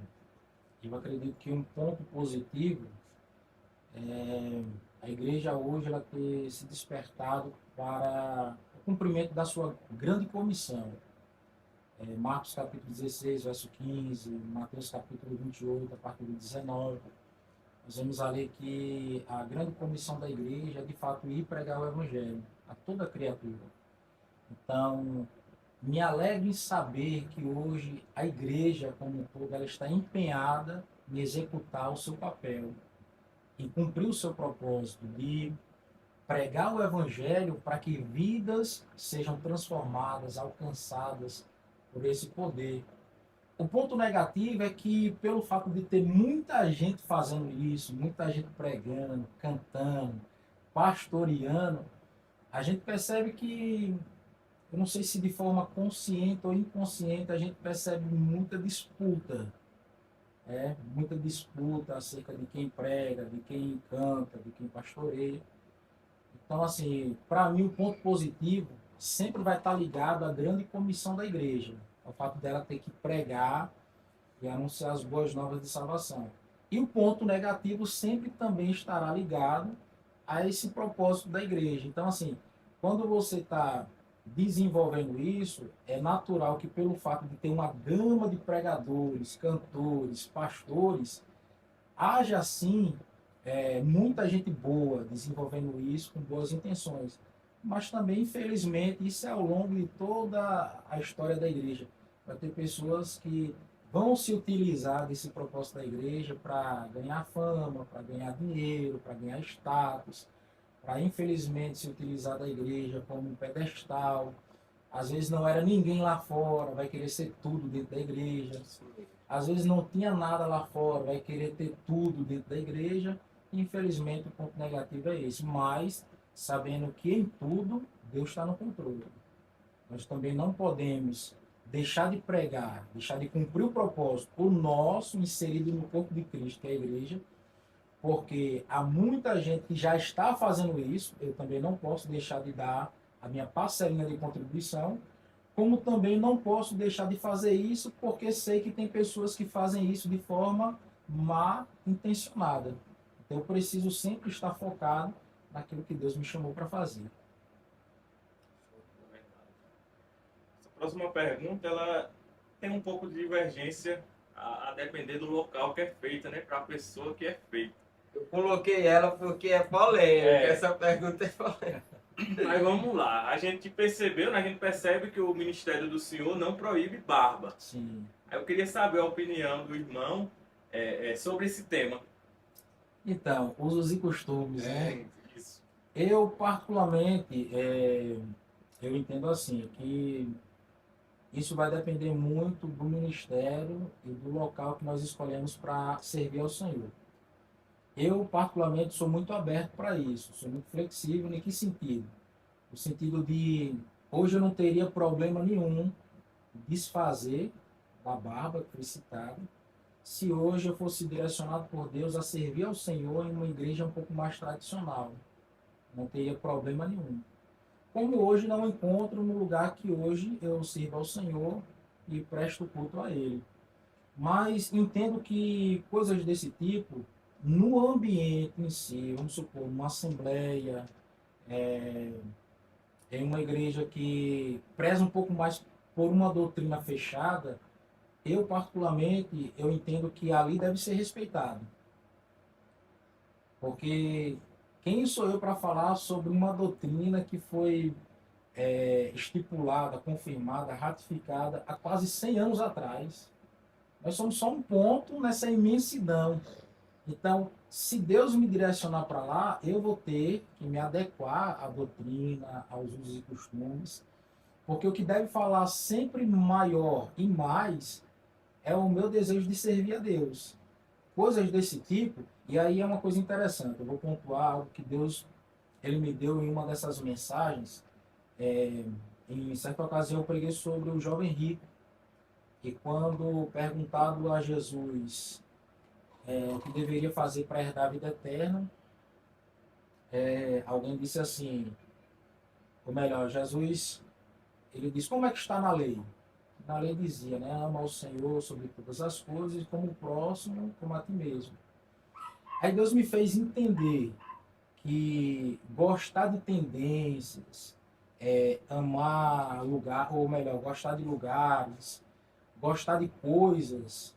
eu acredito que um ponto positivo é a igreja hoje ela ter se despertado para o cumprimento da sua grande comissão. Marcos capítulo 16, verso 15, Mateus capítulo 28, a partir do 19. Nós vamos ler que a grande comissão da igreja é de fato ir pregar o evangelho a toda criatura. Então, me alegro em saber que hoje a igreja como um todo ela está empenhada em executar o seu papel, em cumprir o seu propósito de pregar o evangelho para que vidas sejam transformadas, alcançadas por esse poder. O ponto negativo é que, pelo fato de ter muita gente fazendo isso, muita gente pregando, cantando, pastoreando, a gente percebe que, eu não sei se de forma consciente ou inconsciente, a gente percebe muita disputa. Muita disputa acerca de quem prega, de quem canta, de quem pastoreia. Então, assim, para mim, o ponto positivo sempre vai estar ligado à grande comissão da igreja, ao fato dela ter que pregar e anunciar as boas novas de salvação. E o ponto negativo sempre também estará ligado a esse propósito da igreja. Então, assim, quando você está desenvolvendo isso, é natural que pelo fato de ter uma gama de pregadores, cantores, pastores, haja sim muita gente boa desenvolvendo isso com boas intenções. Mas também, infelizmente, isso é ao longo de toda a história da igreja. Vai ter pessoas que vão se utilizar desse propósito da igreja para ganhar fama, para ganhar dinheiro, para ganhar status, para, infelizmente, se utilizar da igreja como um pedestal. Às vezes não era ninguém lá fora, vai querer ser tudo dentro da igreja. Às vezes não tinha nada lá fora, vai querer ter tudo dentro da igreja. Infelizmente, o ponto negativo é esse. Mas, sabendo que em tudo, Deus está no controle. Nós também não podemos deixar de pregar, deixar de cumprir o propósito, o nosso, inserido no corpo de Cristo, que é a igreja, porque há muita gente que já está fazendo isso, eu também não posso deixar de dar a minha parcelinha de contribuição, como também não posso deixar de fazer isso, porque sei que tem pessoas que fazem isso de forma má intencionada. Então eu preciso sempre estar focado naquilo que Deus me chamou para fazer. Essa próxima pergunta, ela tem um pouco de divergência a depender do local que é feita, né? Para a pessoa que é feita. Eu coloquei ela porque é polêmica, essa pergunta é polêmica. Mas vamos lá, a gente percebeu, né? A gente percebe que o ministério do Senhor não proíbe barba. Sim. Aí eu queria saber a opinião do irmão sobre esse tema. Então, usos e costumes, né? Isso. Eu, particularmente, eu entendo assim, que isso vai depender muito do ministério e do local que nós escolhemos para servir ao Senhor. Eu, particularmente, sou muito aberto para isso, sou muito flexível. Em que sentido? No sentido de, hoje eu não teria problema nenhum desfazer da barba que foi citada, se hoje eu fosse direcionado por Deus a servir ao Senhor em uma igreja um pouco mais tradicional. Não teria problema nenhum. Como hoje não encontro no lugar que hoje eu sirvo ao Senhor e presto culto a Ele. Mas entendo que coisas desse tipo, no ambiente em si, vamos supor, numa assembleia, em uma igreja que preza um pouco mais por uma doutrina fechada, eu particularmente, eu entendo que ali deve ser respeitado. Porque quem sou eu para falar sobre uma doutrina que foi estipulada, confirmada, ratificada há quase 100 anos atrás? Nós somos só um ponto nessa imensidão. Então, se Deus me direcionar para lá, eu vou ter que me adequar à doutrina, aos usos e costumes, porque o que deve falar sempre maior e mais é o meu desejo de servir a Deus. Coisas desse tipo, e aí é uma coisa interessante, eu vou pontuar algo que Deus ele me deu em uma dessas mensagens. Em certa ocasião eu preguei sobre o jovem rico, e quando perguntado a Jesus o que deveria fazer para herdar a vida eterna, alguém disse assim, ou melhor, Jesus, ele disse, como é que está na lei? Na lei dizia, né, ama o Senhor sobre todas as coisas, como o próximo, como a ti mesmo. Aí Deus me fez entender que gostar de tendências, amar lugar, ou melhor, gostar de lugares, gostar de coisas,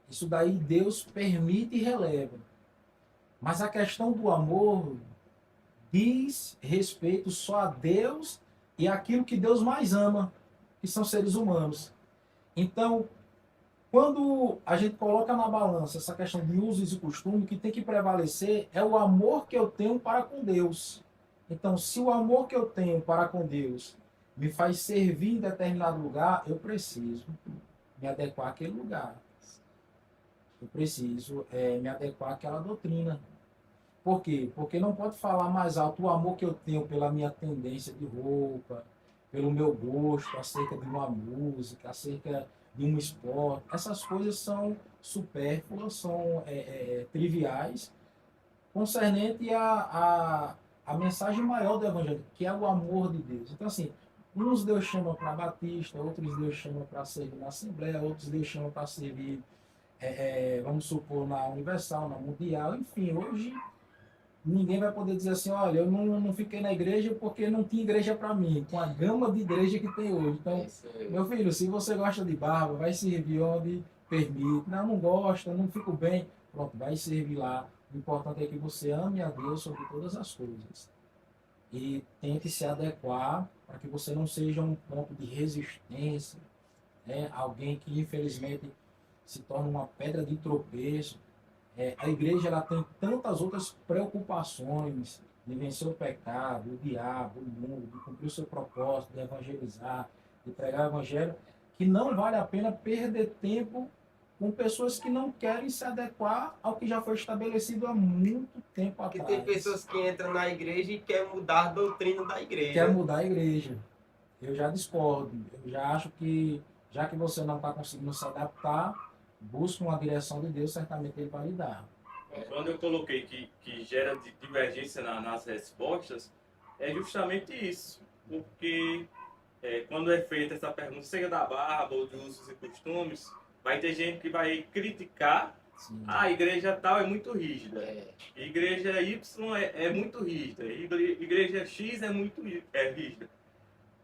isso daí Deus permite e releva. Mas a questão do amor diz respeito só a Deus e aquilo que Deus mais ama, que são seres humanos. Então, quando a gente coloca na balança essa questão de usos e costumes, o que tem que prevalecer é o amor que eu tenho para com Deus. Então, se o amor que eu tenho para com Deus me faz servir em determinado lugar, eu preciso me adequar àquele lugar. Eu preciso me adequar àquela doutrina. Por quê? Porque não pode falar mais alto o amor que eu tenho pela minha tendência de roupa, pelo meu gosto acerca de uma música, acerca de um esporte. Essas coisas são supérfluas, são triviais, concernente a mensagem maior do Evangelho, que é o amor de Deus. Então, assim, uns Deus chama para batista, outros Deus chama para servir na Assembleia, outros Deus chama para servir, vamos supor, na Universal, na Mundial, enfim, hoje ninguém vai poder dizer assim, olha, eu não fiquei na igreja porque não tinha igreja para mim, com a gama de igreja que tem hoje. Então, meu filho, se você gosta de barba, vai servir onde permite. Não gosta, não fico bem. Pronto, vai servir lá. O importante é que você ame a Deus sobre todas as coisas. E tente se adequar para que você não seja um ponto de resistência, né? Alguém que, infelizmente, se torna uma pedra de tropeço. A igreja ela tem tantas outras preocupações de vencer o pecado, o diabo, o mundo, de cumprir o seu propósito, de evangelizar, de pregar o evangelho, que não vale a pena perder tempo com pessoas que não querem se adequar ao que já foi estabelecido há muito tempo atrás. Porque tem pessoas que entram na igreja e querem mudar a doutrina da igreja. Quer mudar a igreja. Eu já discordo. Eu já acho que, já que você não está conseguindo se adaptar, busca uma direção de Deus, certamente Ele vai lhe dar. Quando eu coloquei que gera divergência nas respostas, é justamente isso. Porque quando é feita essa pergunta, seja da barba ou de usos e costumes, vai ter gente que vai criticar. Sim. A igreja tal é muito rígida. Igreja Y é muito rígida. Igreja X é muito rígida.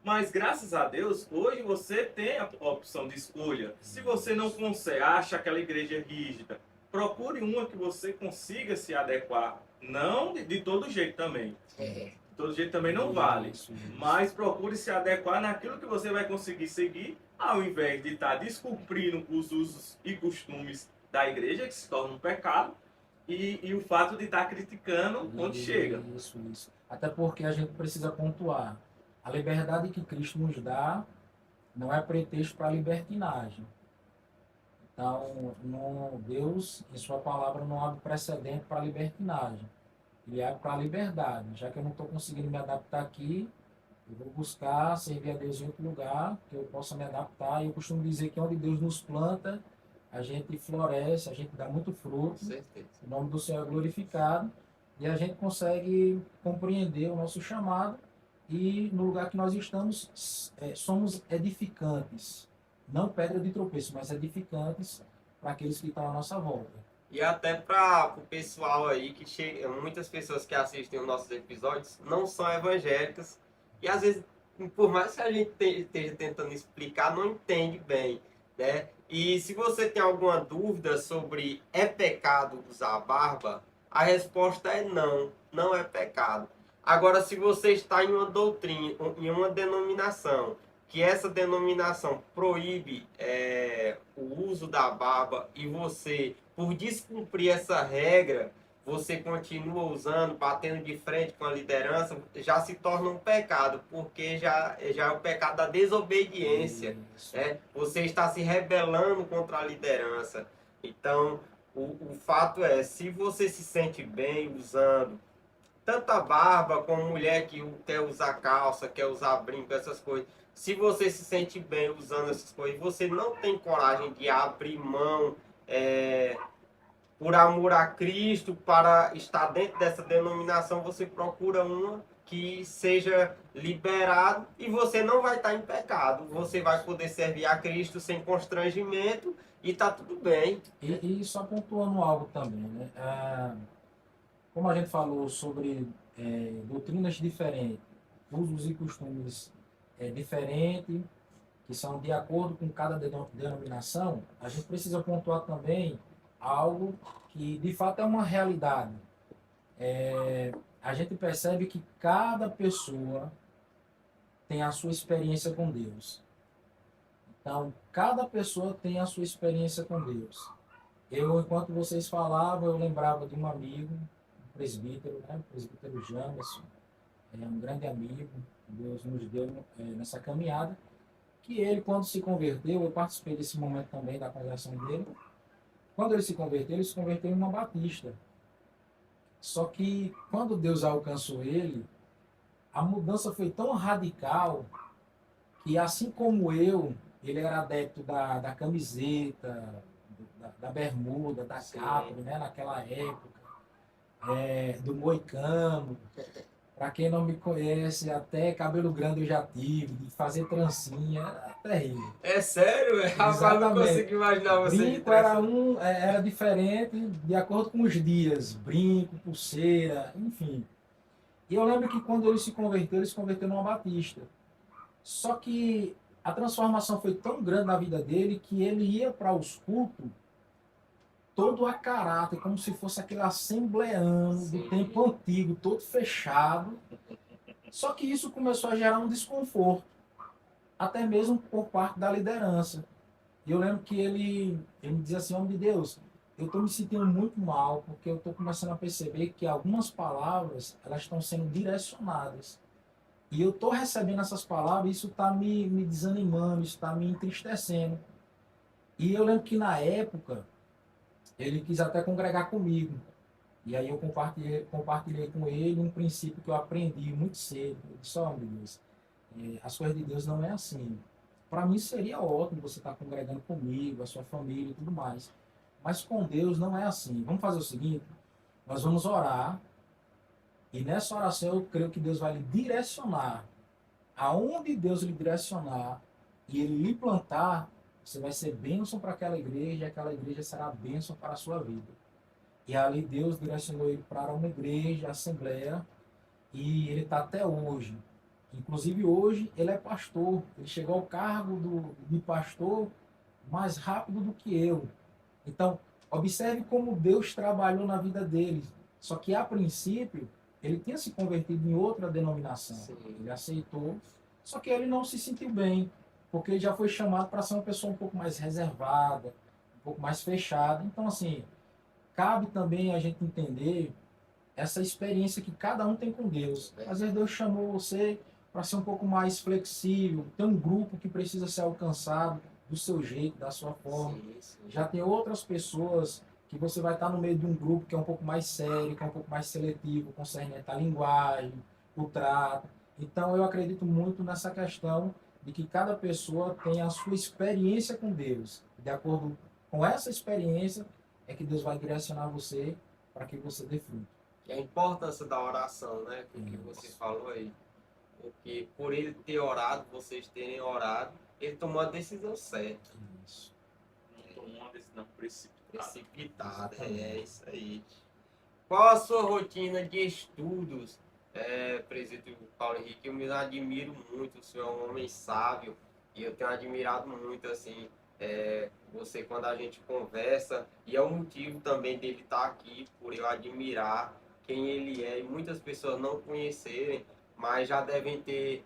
Mas, graças a Deus, hoje você tem a opção de escolha. Se você não consegue, acha aquela igreja rígida, procure uma que você consiga se adequar. Não de todo jeito também. De todo jeito também não vale. Mas procure se adequar naquilo que você vai conseguir seguir, ao invés de estar descumprindo os usos e costumes da igreja, que se torna um pecado, e o fato de estar criticando onde chega. Isso. Até porque a gente precisa pontuar. A liberdade que Cristo nos dá não é pretexto para a libertinagem. Então, Deus, em sua palavra, não abre precedente para a libertinagem. Ele abre para a liberdade. Já que eu não estou conseguindo me adaptar aqui, eu vou buscar servir a Deus em outro lugar, que eu possa me adaptar. E eu costumo dizer que onde Deus nos planta, a gente floresce, a gente dá muito fruto. Com certeza. O nome do Senhor é glorificado. E a gente consegue compreender o nosso chamado. E no lugar que nós estamos, somos edificantes. Não pedra de tropeço, mas edificantes para aqueles que estão à nossa volta. E até para o pessoal aí que chega, muitas pessoas que assistem os nossos episódios não são evangélicas e às vezes, por mais que a gente esteja tentando explicar, não entende bem, né? E se você tem alguma dúvida sobre é pecado usar barba, a resposta é não, não é pecado. Agora, se você está em uma doutrina, em uma denominação, que essa denominação proíbe o uso da barba e você, por descumprir essa regra, você continua usando, batendo de frente com a liderança, já se torna um pecado, porque já é o pecado da desobediência. Né? Você está se rebelando contra a liderança. Então, o fato é, se você se sente bem usando tanto a barba como mulher que quer usar calça, quer usar brinco, essas coisas. Se você se sente bem usando essas coisas, você não tem coragem de abrir mão por amor a Cristo para estar dentro dessa denominação, você procura uma que seja liberado e você não vai estar em pecado. Você vai poder servir a Cristo sem constrangimento e está tudo bem. E só pontuando algo também, né? Como a gente falou sobre doutrinas diferentes, usos e costumes diferentes, que são de acordo com cada denominação, a gente precisa pontuar também algo que de fato é uma realidade. A gente percebe que cada pessoa tem a sua experiência com Deus. Então, cada pessoa tem a sua experiência com Deus. Enquanto vocês falavam, eu lembrava de um amigo, um presbítero, né? O presbítero Jamerson, é um grande amigo, Deus nos deu nessa caminhada, que ele, quando se converteu, eu participei desse momento também da conversão dele, quando ele se converteu em uma batista. Só que, quando Deus alcançou ele, a mudança foi tão radical que, assim como eu, ele era adepto da camiseta, da bermuda, da capa, né, naquela época, do moicano. Para quem não me conhece, até cabelo grande eu já tive, de fazer trancinha, era terrível. É sério? Rapaz, não consigo imaginar você de Brinco era diferente de acordo com os dias. Brinco, pulseira, enfim. E eu lembro que quando ele se converteu numa batista. Só que a transformação foi tão grande na vida dele que ele ia para os cultos todo a caráter, como se fosse aquele assembleano do tempo antigo, todo fechado. Só que isso começou a gerar um desconforto, até mesmo por parte da liderança. E eu lembro que ele me dizia assim, homem de Deus, eu estou me sentindo muito mal, porque eu estou começando a perceber que algumas palavras, elas estão sendo direcionadas. E eu estou recebendo essas palavras e isso está me desanimando, isso está me entristecendo. E eu lembro que na época, ele quis até congregar comigo. E aí eu compartilhei com ele um princípio que eu aprendi muito cedo. Eu disse, ó, meu Deus, as coisas de Deus não é assim. Para mim seria ótimo você estar congregando comigo, a sua família e tudo mais. Mas com Deus não é assim. Vamos fazer o seguinte, nós vamos orar. E nessa oração eu creio que Deus vai lhe direcionar. Aonde Deus lhe direcionar e Ele lhe plantar, você vai ser bênção para aquela igreja e aquela igreja será bênção para a sua vida. E ali Deus direcionou ele para uma igreja, assembleia, e ele está até hoje. Inclusive hoje ele é pastor, ele chegou ao cargo de pastor mais rápido do que eu. Então, observe como Deus trabalhou na vida dele. Só que a princípio, ele tinha se convertido em outra denominação. Sim. Ele aceitou, só que ele não se sentiu bem, porque ele já foi chamado para ser uma pessoa um pouco mais reservada, um pouco mais fechada. Então, assim, cabe também a gente entender essa experiência que cada um tem com Deus. Às vezes Deus chamou você para ser um pouco mais flexível, tem um grupo que precisa ser alcançado do seu jeito, da sua forma. Sim. Já tem outras pessoas que você vai estar no meio de um grupo que é um pouco mais sério, que é um pouco mais seletivo, concernente à linguagem, o trato. Então eu acredito muito nessa questão de que cada pessoa tem a sua experiência com Deus. De acordo com essa experiência, é que Deus vai direcionar você para que você dê fruto. E a importância da oração, né? O que você falou aí. Porque por ele ter orado, vocês terem orado, ele tomou a decisão certa. Isso. Não tomou uma decisão precipitada. Precipitada, é isso aí. Qual a sua rotina de estudos, presidente Paulo Henrique? Eu me admiro muito, o senhor é um homem sábio e eu tenho admirado muito, assim, você quando a gente conversa, e é o motivo também dele estar aqui, por eu admirar quem ele é, e muitas pessoas não conhecerem, mas já devem ter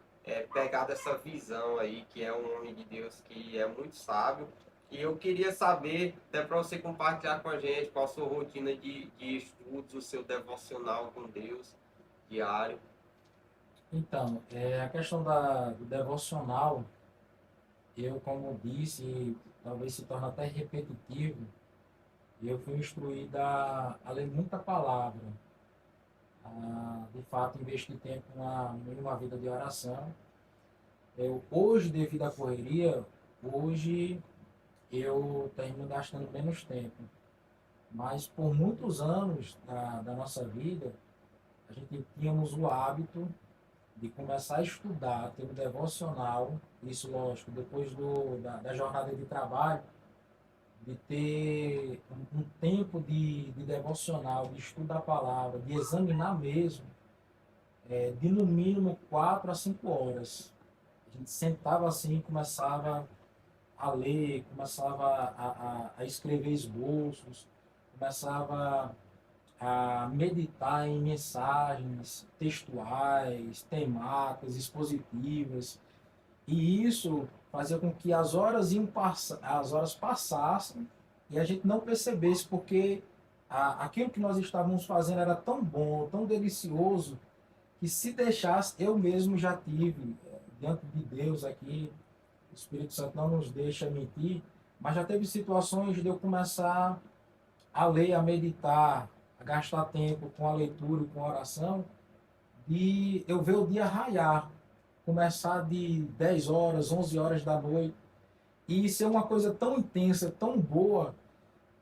pegado essa visão aí, que é um homem de Deus que é muito sábio. E eu queria saber, até para você compartilhar com a gente, qual a sua rotina de estudos, o seu devocional com Deus diário. Então, a questão do devocional, eu, como disse, e talvez se torne até repetitivo, eu fui instruído a ler muita palavra, de fato investir tempo em uma vida de oração. Hoje, devido à correria, hoje eu termino gastando menos tempo. Mas por muitos anos da nossa vida, a gente tínhamos o hábito de começar a estudar, ter um devocional, isso lógico, depois da jornada de trabalho, de ter um tempo de devocional, de estudo da palavra, de examinar mesmo, de no mínimo 4 a 5 horas. A gente sentava assim, começava a ler, começava a escrever esboços, começava a meditar em mensagens textuais, temáticas, expositivas. E isso fazia com que as horas passassem e a gente não percebesse, porque aquilo que nós estávamos fazendo era tão bom, tão delicioso, que se deixasse, eu mesmo já tive, diante de Deus aqui, o Espírito Santo não nos deixa mentir, mas já teve situações de eu começar a ler, a meditar, a gastar tempo com a leitura e com a oração, de eu ver o dia raiar, começar de 10 horas, 11 horas da noite, e ser uma coisa tão intensa, tão boa,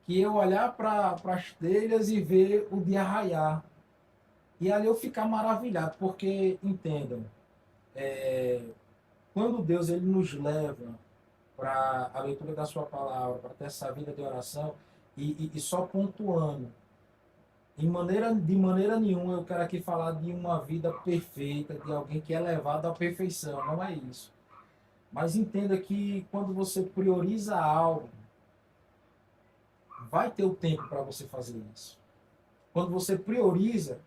que eu olhar para as telhas e ver o dia raiar. E ali eu ficar maravilhado, porque, entendam, quando Deus ele nos leva para a leitura da sua palavra, para ter essa vida de oração, e só pontuando, de maneira nenhuma eu quero aqui falar de uma vida perfeita, de alguém que é levado à perfeição, não é isso. Mas entenda que quando você prioriza algo, vai ter o tempo para você fazer isso. Quando você prioriza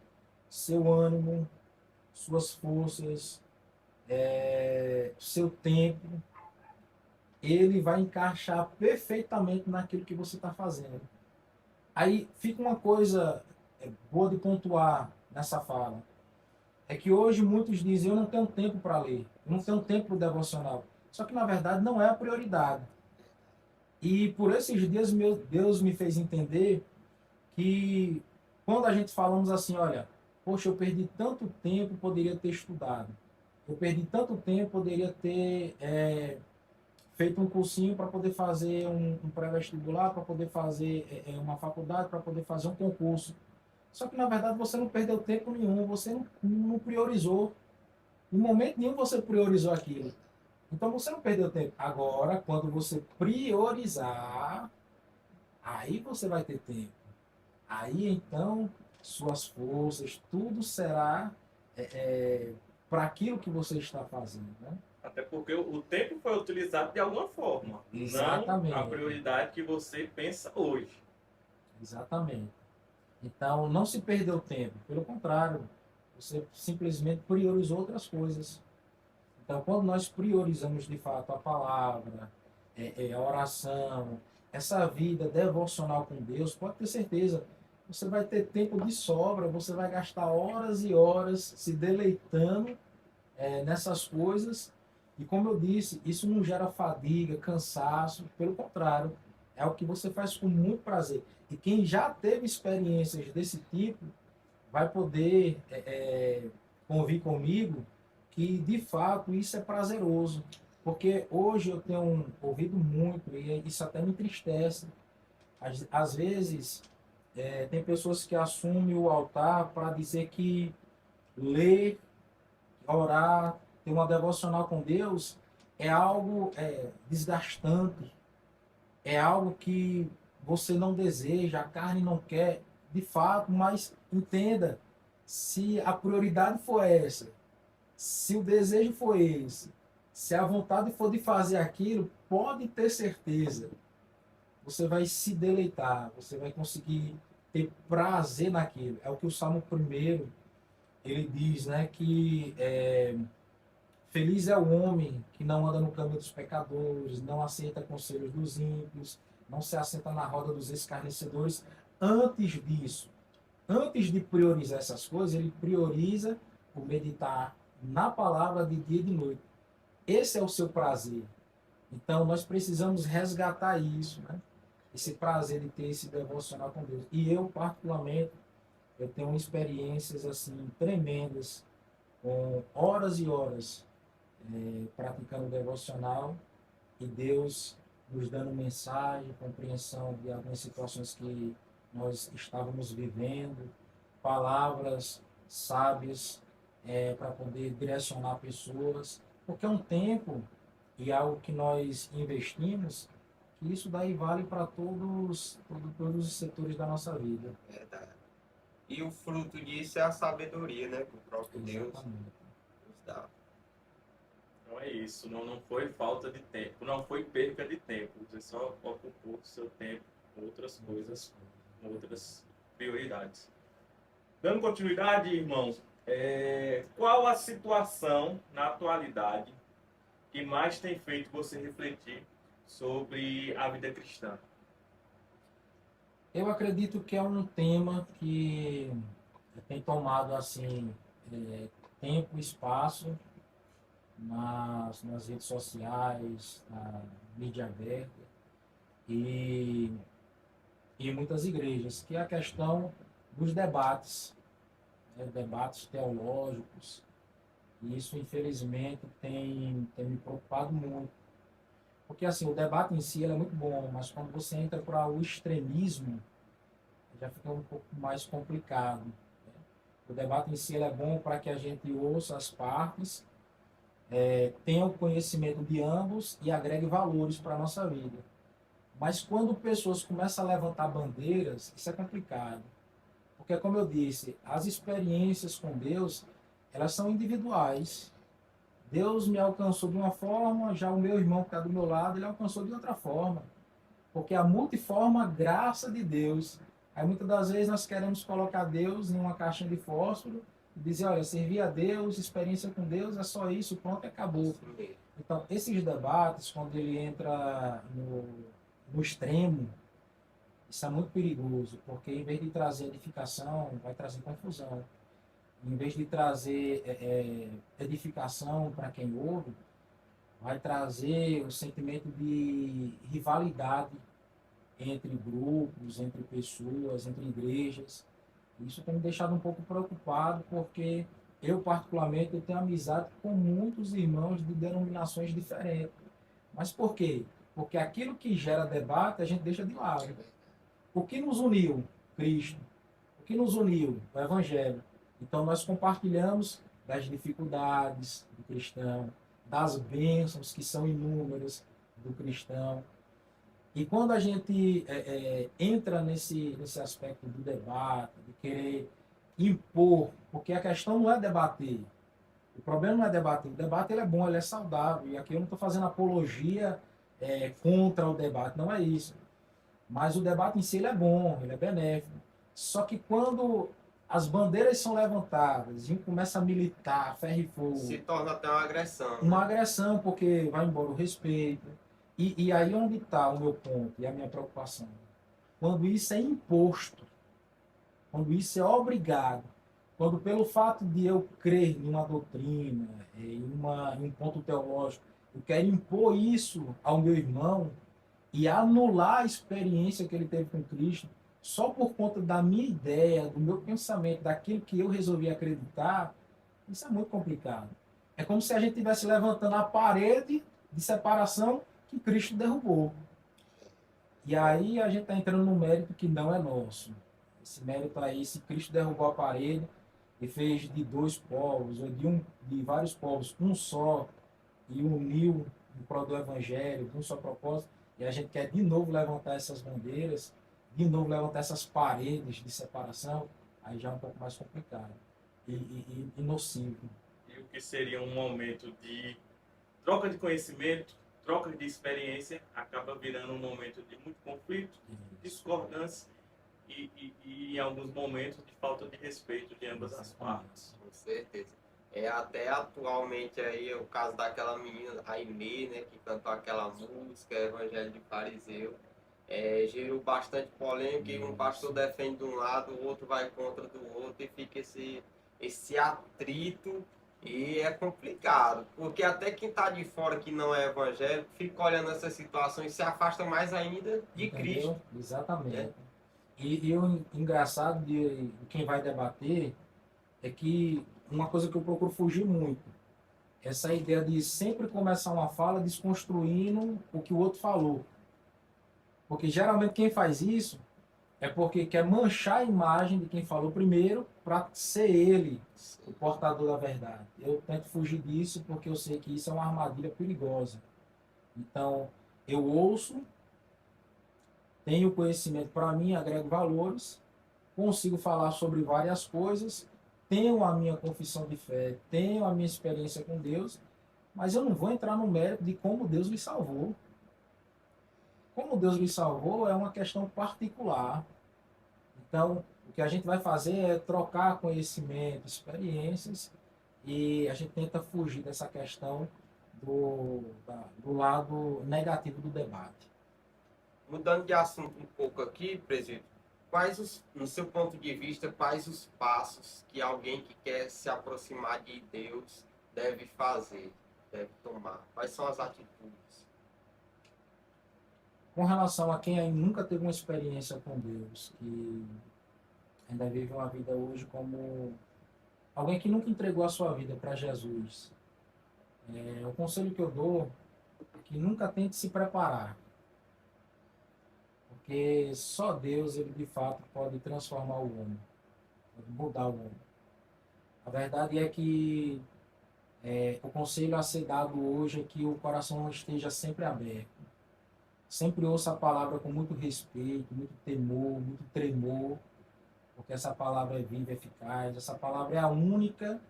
seu ânimo, suas forças, seu tempo, ele vai encaixar perfeitamente naquilo que você está fazendo. Aí fica uma coisa boa de pontuar nessa fala. É que hoje muitos dizem, eu não tenho tempo para ler, eu não tenho tempo para o devocional. Só que na verdade não é a prioridade. E por esses dias Deus me fez entender que quando a gente falamos assim, olha, poxa, eu perdi tanto tempo, poderia ter estudado. Eu perdi tanto tempo, poderia ter feito um cursinho para poder fazer um pré-vestibular, para poder fazer uma faculdade, para poder fazer um concurso. Só que na verdade você não perdeu tempo nenhum, você não priorizou. Em momento nenhum você priorizou aquilo. Então você não perdeu tempo. Agora, quando você priorizar, aí você vai ter tempo. Aí então suas forças, tudo será para aquilo que você está fazendo, né? Até porque o tempo foi utilizado de alguma forma. Exatamente. Não a prioridade que você pensa hoje. Exatamente. Então não se perdeu tempo, pelo contrário, você simplesmente priorizou outras coisas. Então quando nós priorizamos de fato a palavra, a oração, essa vida devocional com Deus, pode ter certeza, você vai ter tempo de sobra, você vai gastar horas e horas se deleitando nessas coisas. E como eu disse, isso não gera fadiga, cansaço, pelo contrário, é o que você faz com muito prazer. E quem já teve experiências desse tipo, vai poder convir comigo que, de fato, isso é prazeroso. Porque hoje eu tenho ouvido muito, e isso até me entristece. Às vezes, tem pessoas que assumem o altar para dizer que ler, orar, ter uma devocional com Deus é algo desgastante, é algo que você não deseja, a carne não quer, de fato, mas entenda, se a prioridade for essa, se o desejo for esse, se a vontade for de fazer aquilo, pode ter certeza, você vai se deleitar, você vai conseguir ter prazer naquilo. É o que o Salmo 1 ele diz, né, que feliz é o homem que não anda no caminho dos pecadores, não aceita conselhos dos ímpios, não se assenta na roda dos escarnecedores. Antes disso, antes de priorizar essas coisas, ele prioriza o meditar na palavra de dia e de noite. Esse é o seu prazer. Então, nós precisamos resgatar isso, né? Esse prazer de ter esse devocional com Deus. E eu, particularmente, eu tenho experiências assim tremendas, com horas e horas praticando o devocional e Deus nos dando mensagem, compreensão de algumas situações que nós estávamos vivendo, palavras sábias para poder direcionar pessoas, porque é um tempo e algo que nós investimos, que isso daí vale para todos os setores da nossa vida. Verdade. E o fruto disso é a sabedoria, né? Que o próprio Deus Exatamente. nos dá. Então é isso, não foi falta de tempo, não foi perca de tempo. Você só ocupou o seu tempo com outras coisas, com outras prioridades. Dando continuidade, irmãos, qual a situação na atualidade que mais tem feito você refletir sobre a vida cristã? Eu acredito que é um tema que tem tomado assim tempo e espaço nas redes sociais, na mídia aberta e em muitas igrejas, que é a questão dos debates, né, debates teológicos. E isso, infelizmente, tem me preocupado muito. Porque assim, o debate em si ele é muito bom, mas quando você entra para o extremismo, já fica um pouco mais complicado. Né? O debate em si ele é bom para que a gente ouça as partes, tenha o conhecimento de ambos e agregue valores para a nossa vida. Mas quando pessoas começam a levantar bandeiras, isso é complicado. Porque, como eu disse, as experiências com Deus, elas são individuais. Deus me alcançou de uma forma, já o meu irmão que está do meu lado, ele alcançou de outra forma. Porque a multiforme graça de Deus. Aí muitas das vezes nós queremos colocar Deus em uma caixinha de fósforo e dizer, olha, servir a Deus, experiência com Deus, é só isso, pronto, acabou. Então, esses debates, quando ele entra no extremo, isso é muito perigoso, porque em vez de trazer edificação, vai trazer confusão. Em vez de trazer edificação para quem ouve, vai trazer o sentimento de rivalidade entre grupos, entre pessoas, entre igrejas. Isso tem me deixado um pouco preocupado, porque eu, particularmente, eu tenho amizade com muitos irmãos de denominações diferentes. Mas por quê? Porque aquilo que gera debate, a gente deixa de lado. O que nos uniu? Cristo. O que nos uniu? O Evangelho. Então, nós compartilhamos das dificuldades do cristão, das bênçãos que são inúmeras do cristão. E quando a gente entra nesse aspecto do debate, de querer impor, porque a questão não é debater. O problema não é debater. O debate ele é bom, ele é saudável. E aqui eu não estou fazendo apologia contra o debate, não é isso. Mas o debate em si ele é bom, ele é benéfico. Só que quando as bandeiras são levantadas, a gente começa a militar, ferro e fogo. Se torna até uma agressão. Uma agressão, porque vai embora o respeito. E aí onde está o meu ponto e a minha preocupação? Quando isso é imposto, quando isso é obrigado, quando pelo fato de eu crer em uma doutrina, em um ponto teológico, eu quero impor isso ao meu irmão e anular a experiência que ele teve com Cristo, só por conta da minha ideia, do meu pensamento, daquilo que eu resolvi acreditar, isso é muito complicado. É como se a gente estivesse levantando a parede de separação que Cristo derrubou. E aí a gente está entrando num mérito que não é nosso. Esse mérito aí, se Cristo derrubou a parede e fez de dois povos, ou de vários povos, um só, e uniu em prol do Evangelho, de um só propósito, e a gente quer de novo levantar essas bandeiras, de novo levantar essas paredes de separação, aí já é um pouco mais complicado e nocivo. E o que seria um momento de troca de conhecimento, troca de experiência, acaba virando um momento de muito conflito, discordância e em alguns momentos de falta de respeito de ambas as partes. Com certeza. Até atualmente aí o caso daquela menina, a Aimee, né, que cantou aquela música, Evangelho de Fariseu, gerou bastante polêmica e um pastor defende de um lado, o outro vai contra do outro e fica esse atrito e é complicado, porque até quem está de fora que não é evangélico fica olhando essa situação e se afasta mais ainda de Entendeu? Cristo. Exatamente. Né? E o engraçado de quem vai debater é que uma coisa que eu procuro fugir muito, essa ideia de sempre começar uma fala desconstruindo o que o outro falou. Porque geralmente quem faz isso é porque quer manchar a imagem de quem falou primeiro para ser ele o portador da verdade. Eu tento fugir disso porque eu sei que isso é uma armadilha perigosa. Então, eu ouço, tenho conhecimento para mim, agrego valores, consigo falar sobre várias coisas, tenho a minha confissão de fé, tenho a minha experiência com Deus, mas eu não vou entrar no mérito de como Deus me salvou. Como Deus me salvou é uma questão particular. Então, o que a gente vai fazer é trocar conhecimento, experiências, e a gente tenta fugir dessa questão do lado negativo do debate. Mudando de assunto um pouco aqui, presidente, no seu ponto de vista, quais os passos que alguém que quer se aproximar de Deus deve fazer, deve tomar? Quais são as atitudes? Com relação a quem ainda nunca teve uma experiência com Deus, que ainda vive uma vida hoje como alguém que nunca entregou a sua vida para Jesus, o conselho que eu dou é que nunca tente se preparar, porque só Deus, ele de fato pode transformar o homem, pode mudar o homem. A verdade é que o conselho a ser dado hoje é que o coração esteja sempre aberto. Sempre ouça a palavra com muito respeito, muito temor, muito tremor, porque essa palavra é viva, eficaz. Essa palavra é a única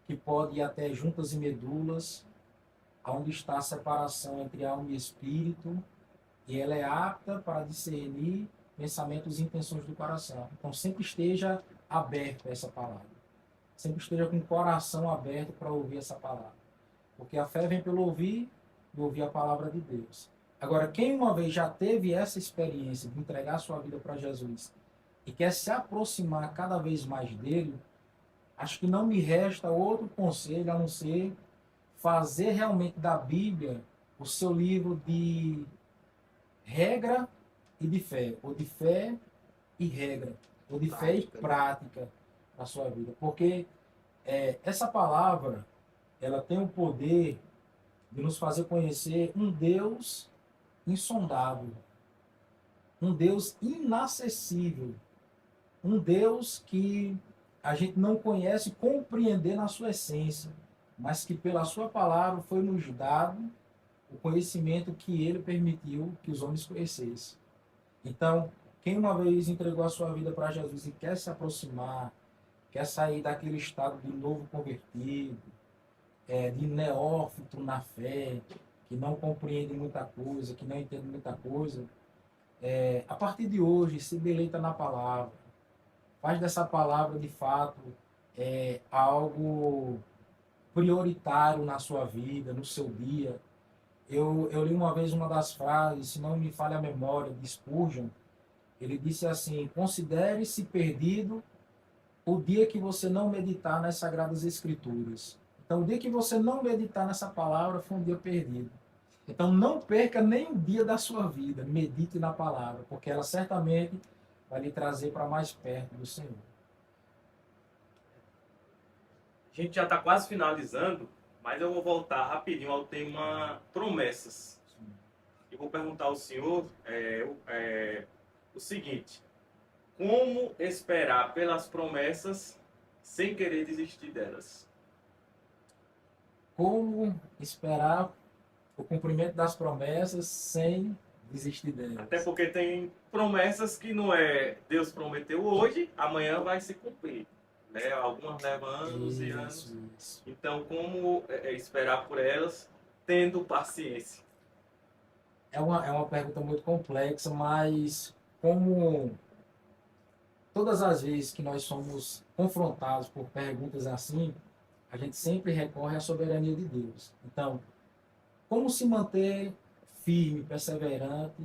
que pode ir até juntas e medulas, onde está a separação entre alma e espírito, e ela é apta para discernir pensamentos e intenções do coração. Então sempre esteja aberto a essa palavra. Sempre esteja com o coração aberto para ouvir essa palavra. Porque a fé vem pelo ouvir e ouvir a palavra de Deus. Agora, quem uma vez já teve essa experiência de entregar sua vida para Jesus e quer se aproximar cada vez mais dele, acho que não me resta outro conselho a não ser fazer realmente da Bíblia o seu livro de regra e de fé, ou de fé e regra, ou de fé e prática na sua vida. Porque essa palavra, ela tem o poder de nos fazer conhecer um Deus insondável, um Deus inacessível, um Deus que a gente não conhece compreender na sua essência, mas que pela sua palavra foi nos dado o conhecimento que ele permitiu que os homens conhecessem. Então, quem uma vez entregou a sua vida para Jesus e quer se aproximar, quer sair daquele estado de novo convertido, de neófito na fé, que não compreende muita coisa, que não entende muita coisa, a partir de hoje se deleita na palavra. Faz dessa palavra, de fato, algo prioritário na sua vida, no seu dia. Eu li uma vez uma das frases, se não me falha a memória, de Spurgeon. Ele disse assim: considere-se perdido o dia que você não meditar nas Sagradas Escrituras. Então, o dia que você não meditar nessa palavra foi um dia perdido. Então, não perca nem um dia da sua vida. Medite na palavra, porque ela certamente vai lhe trazer para mais perto do Senhor. A gente já está quase finalizando, mas eu vou voltar rapidinho ao tema promessas. E vou perguntar ao senhor o seguinte: como esperar pelas promessas sem querer desistir delas? Como esperar o cumprimento das promessas sem desistir delas. Até porque tem promessas que não é Deus prometeu hoje, amanhã vai se cumprir. Né? Algumas levam anos e anos. Isso. Então, como esperar por elas, tendo paciência? É uma pergunta muito complexa, mas como todas as vezes que nós somos confrontados por perguntas assim, a gente sempre recorre à soberania de Deus. Então, como se manter firme, perseverante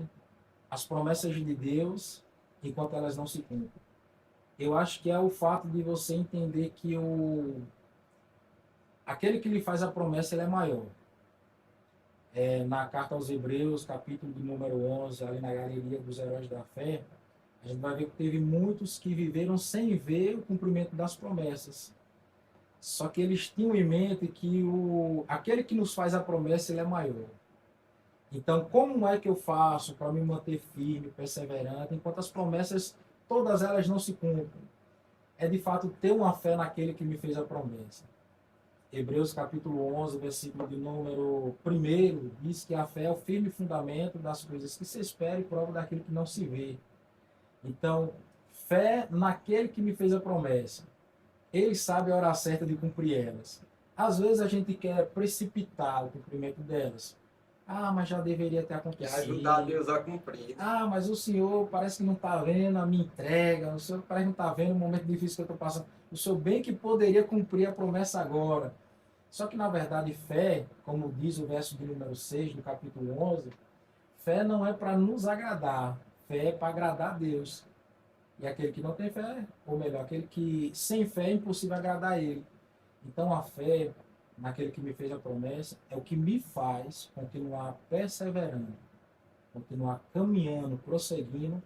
às promessas de Deus enquanto elas não se cumprem? Eu acho que é o fato de você entender que aquele que lhe faz a promessa ele é maior. Na carta aos Hebreus, capítulo de número 11, ali na galeria dos heróis da fé, a gente vai ver que teve muitos que viveram sem ver o cumprimento das promessas. Só que eles tinham em mente que aquele que nos faz a promessa ele é maior. Então, como é que eu faço para me manter firme, perseverante, enquanto as promessas, todas elas não se cumprem? É de fato ter uma fé naquele que me fez a promessa. Hebreus capítulo 11, versículo de número 1, diz que a fé é o firme fundamento das coisas que se espera e prova daquilo que não se vê. Então, fé naquele que me fez a promessa. Ele sabe a hora certa de cumprir elas. Às vezes a gente quer precipitar o cumprimento delas. Ah, mas já deveria ter E acontecido. ajudar Deus a cumprir. Ah, mas o senhor parece que não está vendo a minha entrega, o senhor parece que não está vendo o momento difícil que eu estou passando. O senhor bem que poderia cumprir a promessa agora. Só que, na verdade, fé, como diz o verso de número 6 do capítulo 11, fé não é para nos agradar, fé é para agradar a Deus. E aquele que não tem fé, ou melhor, aquele que sem fé é impossível agradar a Ele. Então, a fé naquele que me fez a promessa é o que me faz continuar perseverando, continuar caminhando, prosseguindo,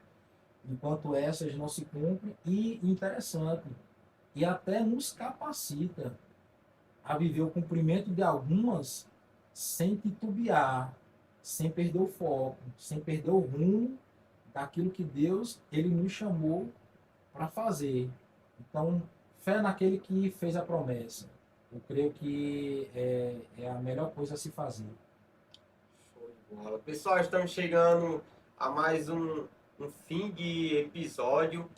enquanto essas não se cumprem. E, interessante, e até nos capacita a viver o cumprimento de algumas sem titubear, sem perder o foco, sem perder o rumo daquilo que Deus ele nos chamou para fazer. Então, fé naquele que fez a promessa. Eu creio que é a melhor coisa a se fazer. Show de bola. Pessoal, estamos chegando a mais um fim de episódio.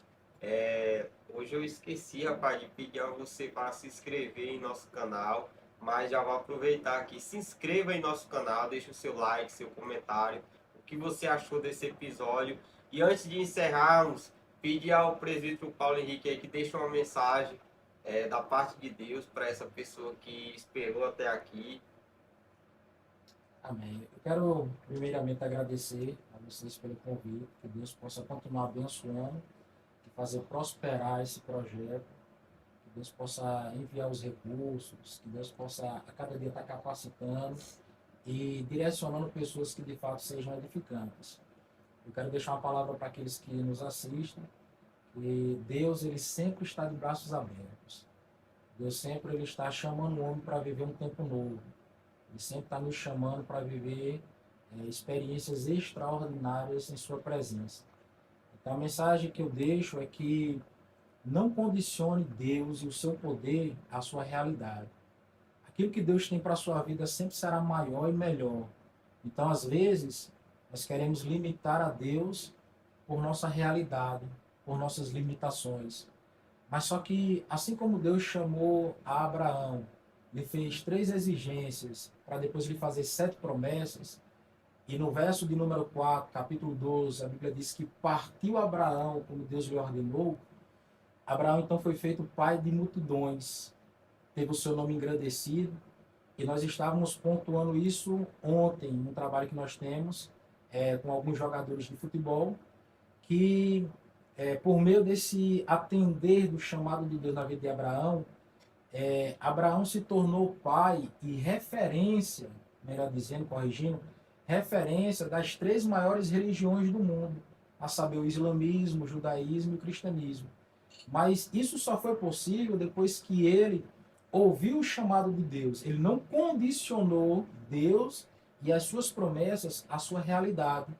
Hoje eu esqueci, rapaz, de pedir a você para se inscrever em nosso canal, mas já vou aproveitar aqui. Se inscreva em nosso canal, deixe o seu like, seu comentário, o que você achou desse episódio. E antes de encerrarmos, pedir ao presbítero Paulo Henrique aí que deixe uma mensagem da parte de Deus para essa pessoa que esperou até aqui. Amém. Eu quero primeiramente agradecer a vocês pelo convite, que Deus possa continuar abençoando e fazer prosperar esse projeto, que Deus possa enviar os recursos, que Deus possa a cada dia estar capacitando e direcionando pessoas que de fato sejam edificantes. Eu quero deixar uma palavra para aqueles que nos assistem, que Deus ele sempre está de braços abertos. Deus sempre ele está chamando o homem para viver um tempo novo. Ele sempre está nos chamando para viver experiências extraordinárias em sua presença. Então a mensagem que eu deixo é que não condicione Deus e o seu poder à sua realidade. Aquilo que Deus tem para a sua vida sempre será maior e melhor. Então, às vezes, nós queremos limitar a Deus por nossa realidade, por nossas limitações. Mas só que, assim como Deus chamou a Abraão, lhe fez 3 exigências para depois lhe fazer 7 promessas, e no verso de número 4, capítulo 12, a Bíblia diz que partiu Abraão como Deus lhe ordenou. Abraão então foi feito pai de multidões, teve o seu nome engrandecido, e nós estávamos pontuando isso ontem, num trabalho que nós temos com alguns jogadores de futebol, que por meio desse atender do chamado de Deus na vida de Abraão, Abraão se tornou pai e referência, melhor dizendo, corrigindo, referência das 3 maiores religiões do mundo, a saber, o islamismo, o judaísmo e o cristianismo. Mas isso só foi possível depois que ele ouviu o chamado de Deus. Ele não condicionou Deus e as suas promessas à sua realidade,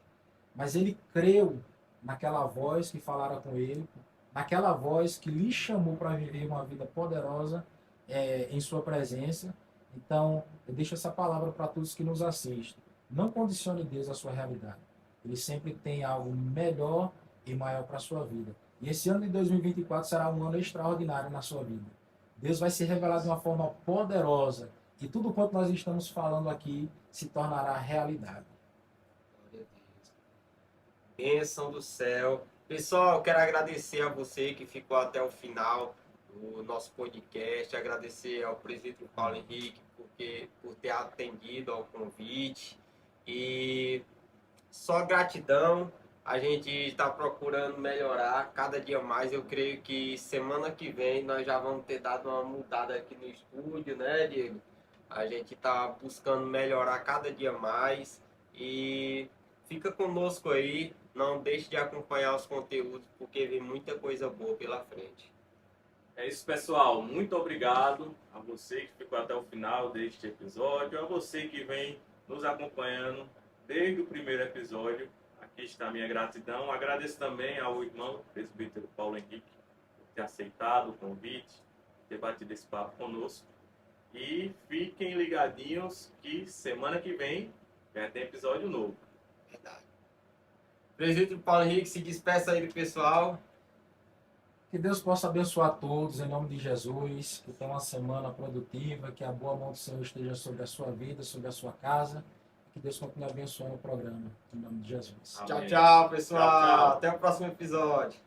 mas ele creu naquela voz que falara com ele, naquela voz que lhe chamou para viver uma vida poderosa em sua presença. Então, eu deixo essa palavra para todos que nos assistem. Não condicione Deus à sua realidade. Ele sempre tem algo melhor e maior para a sua vida. E esse ano de 2024 será um ano extraordinário na sua vida. Deus vai se revelar de uma forma poderosa e tudo quanto nós estamos falando aqui se tornará realidade. Glória a Deus. Bênção do céu. Pessoal, eu quero agradecer a você que ficou até o final do nosso podcast, agradecer ao presbítero Paulo Henrique por ter atendido ao convite e só gratidão. A gente está procurando melhorar cada dia mais. Eu creio que semana que vem nós já vamos ter dado uma mudada aqui no estúdio, né, Diego? A gente está buscando melhorar cada dia mais e fica conosco aí. Não deixe de acompanhar os conteúdos porque vem muita coisa boa pela frente. É isso, pessoal. Muito obrigado a você que ficou até o final deste episódio, a você que vem nos acompanhando desde o primeiro episódio. Aqui está a minha gratidão. Agradeço também ao irmão presbítero Paulo Henrique por ter aceitado o convite, ter batido esse papo conosco. E fiquem ligadinhos que semana que vem vai ter episódio novo. Verdade. Presbítero Paulo Henrique, se despeça aí do pessoal. Que Deus possa abençoar todos em nome de Jesus, que tenha uma semana produtiva, que a boa mão do Senhor esteja sobre a sua vida, sobre a sua casa, que Deus continue abençoando o programa, em nome de Jesus. Amém. Tchau, tchau, pessoal. Tchau, tchau. Até o próximo episódio.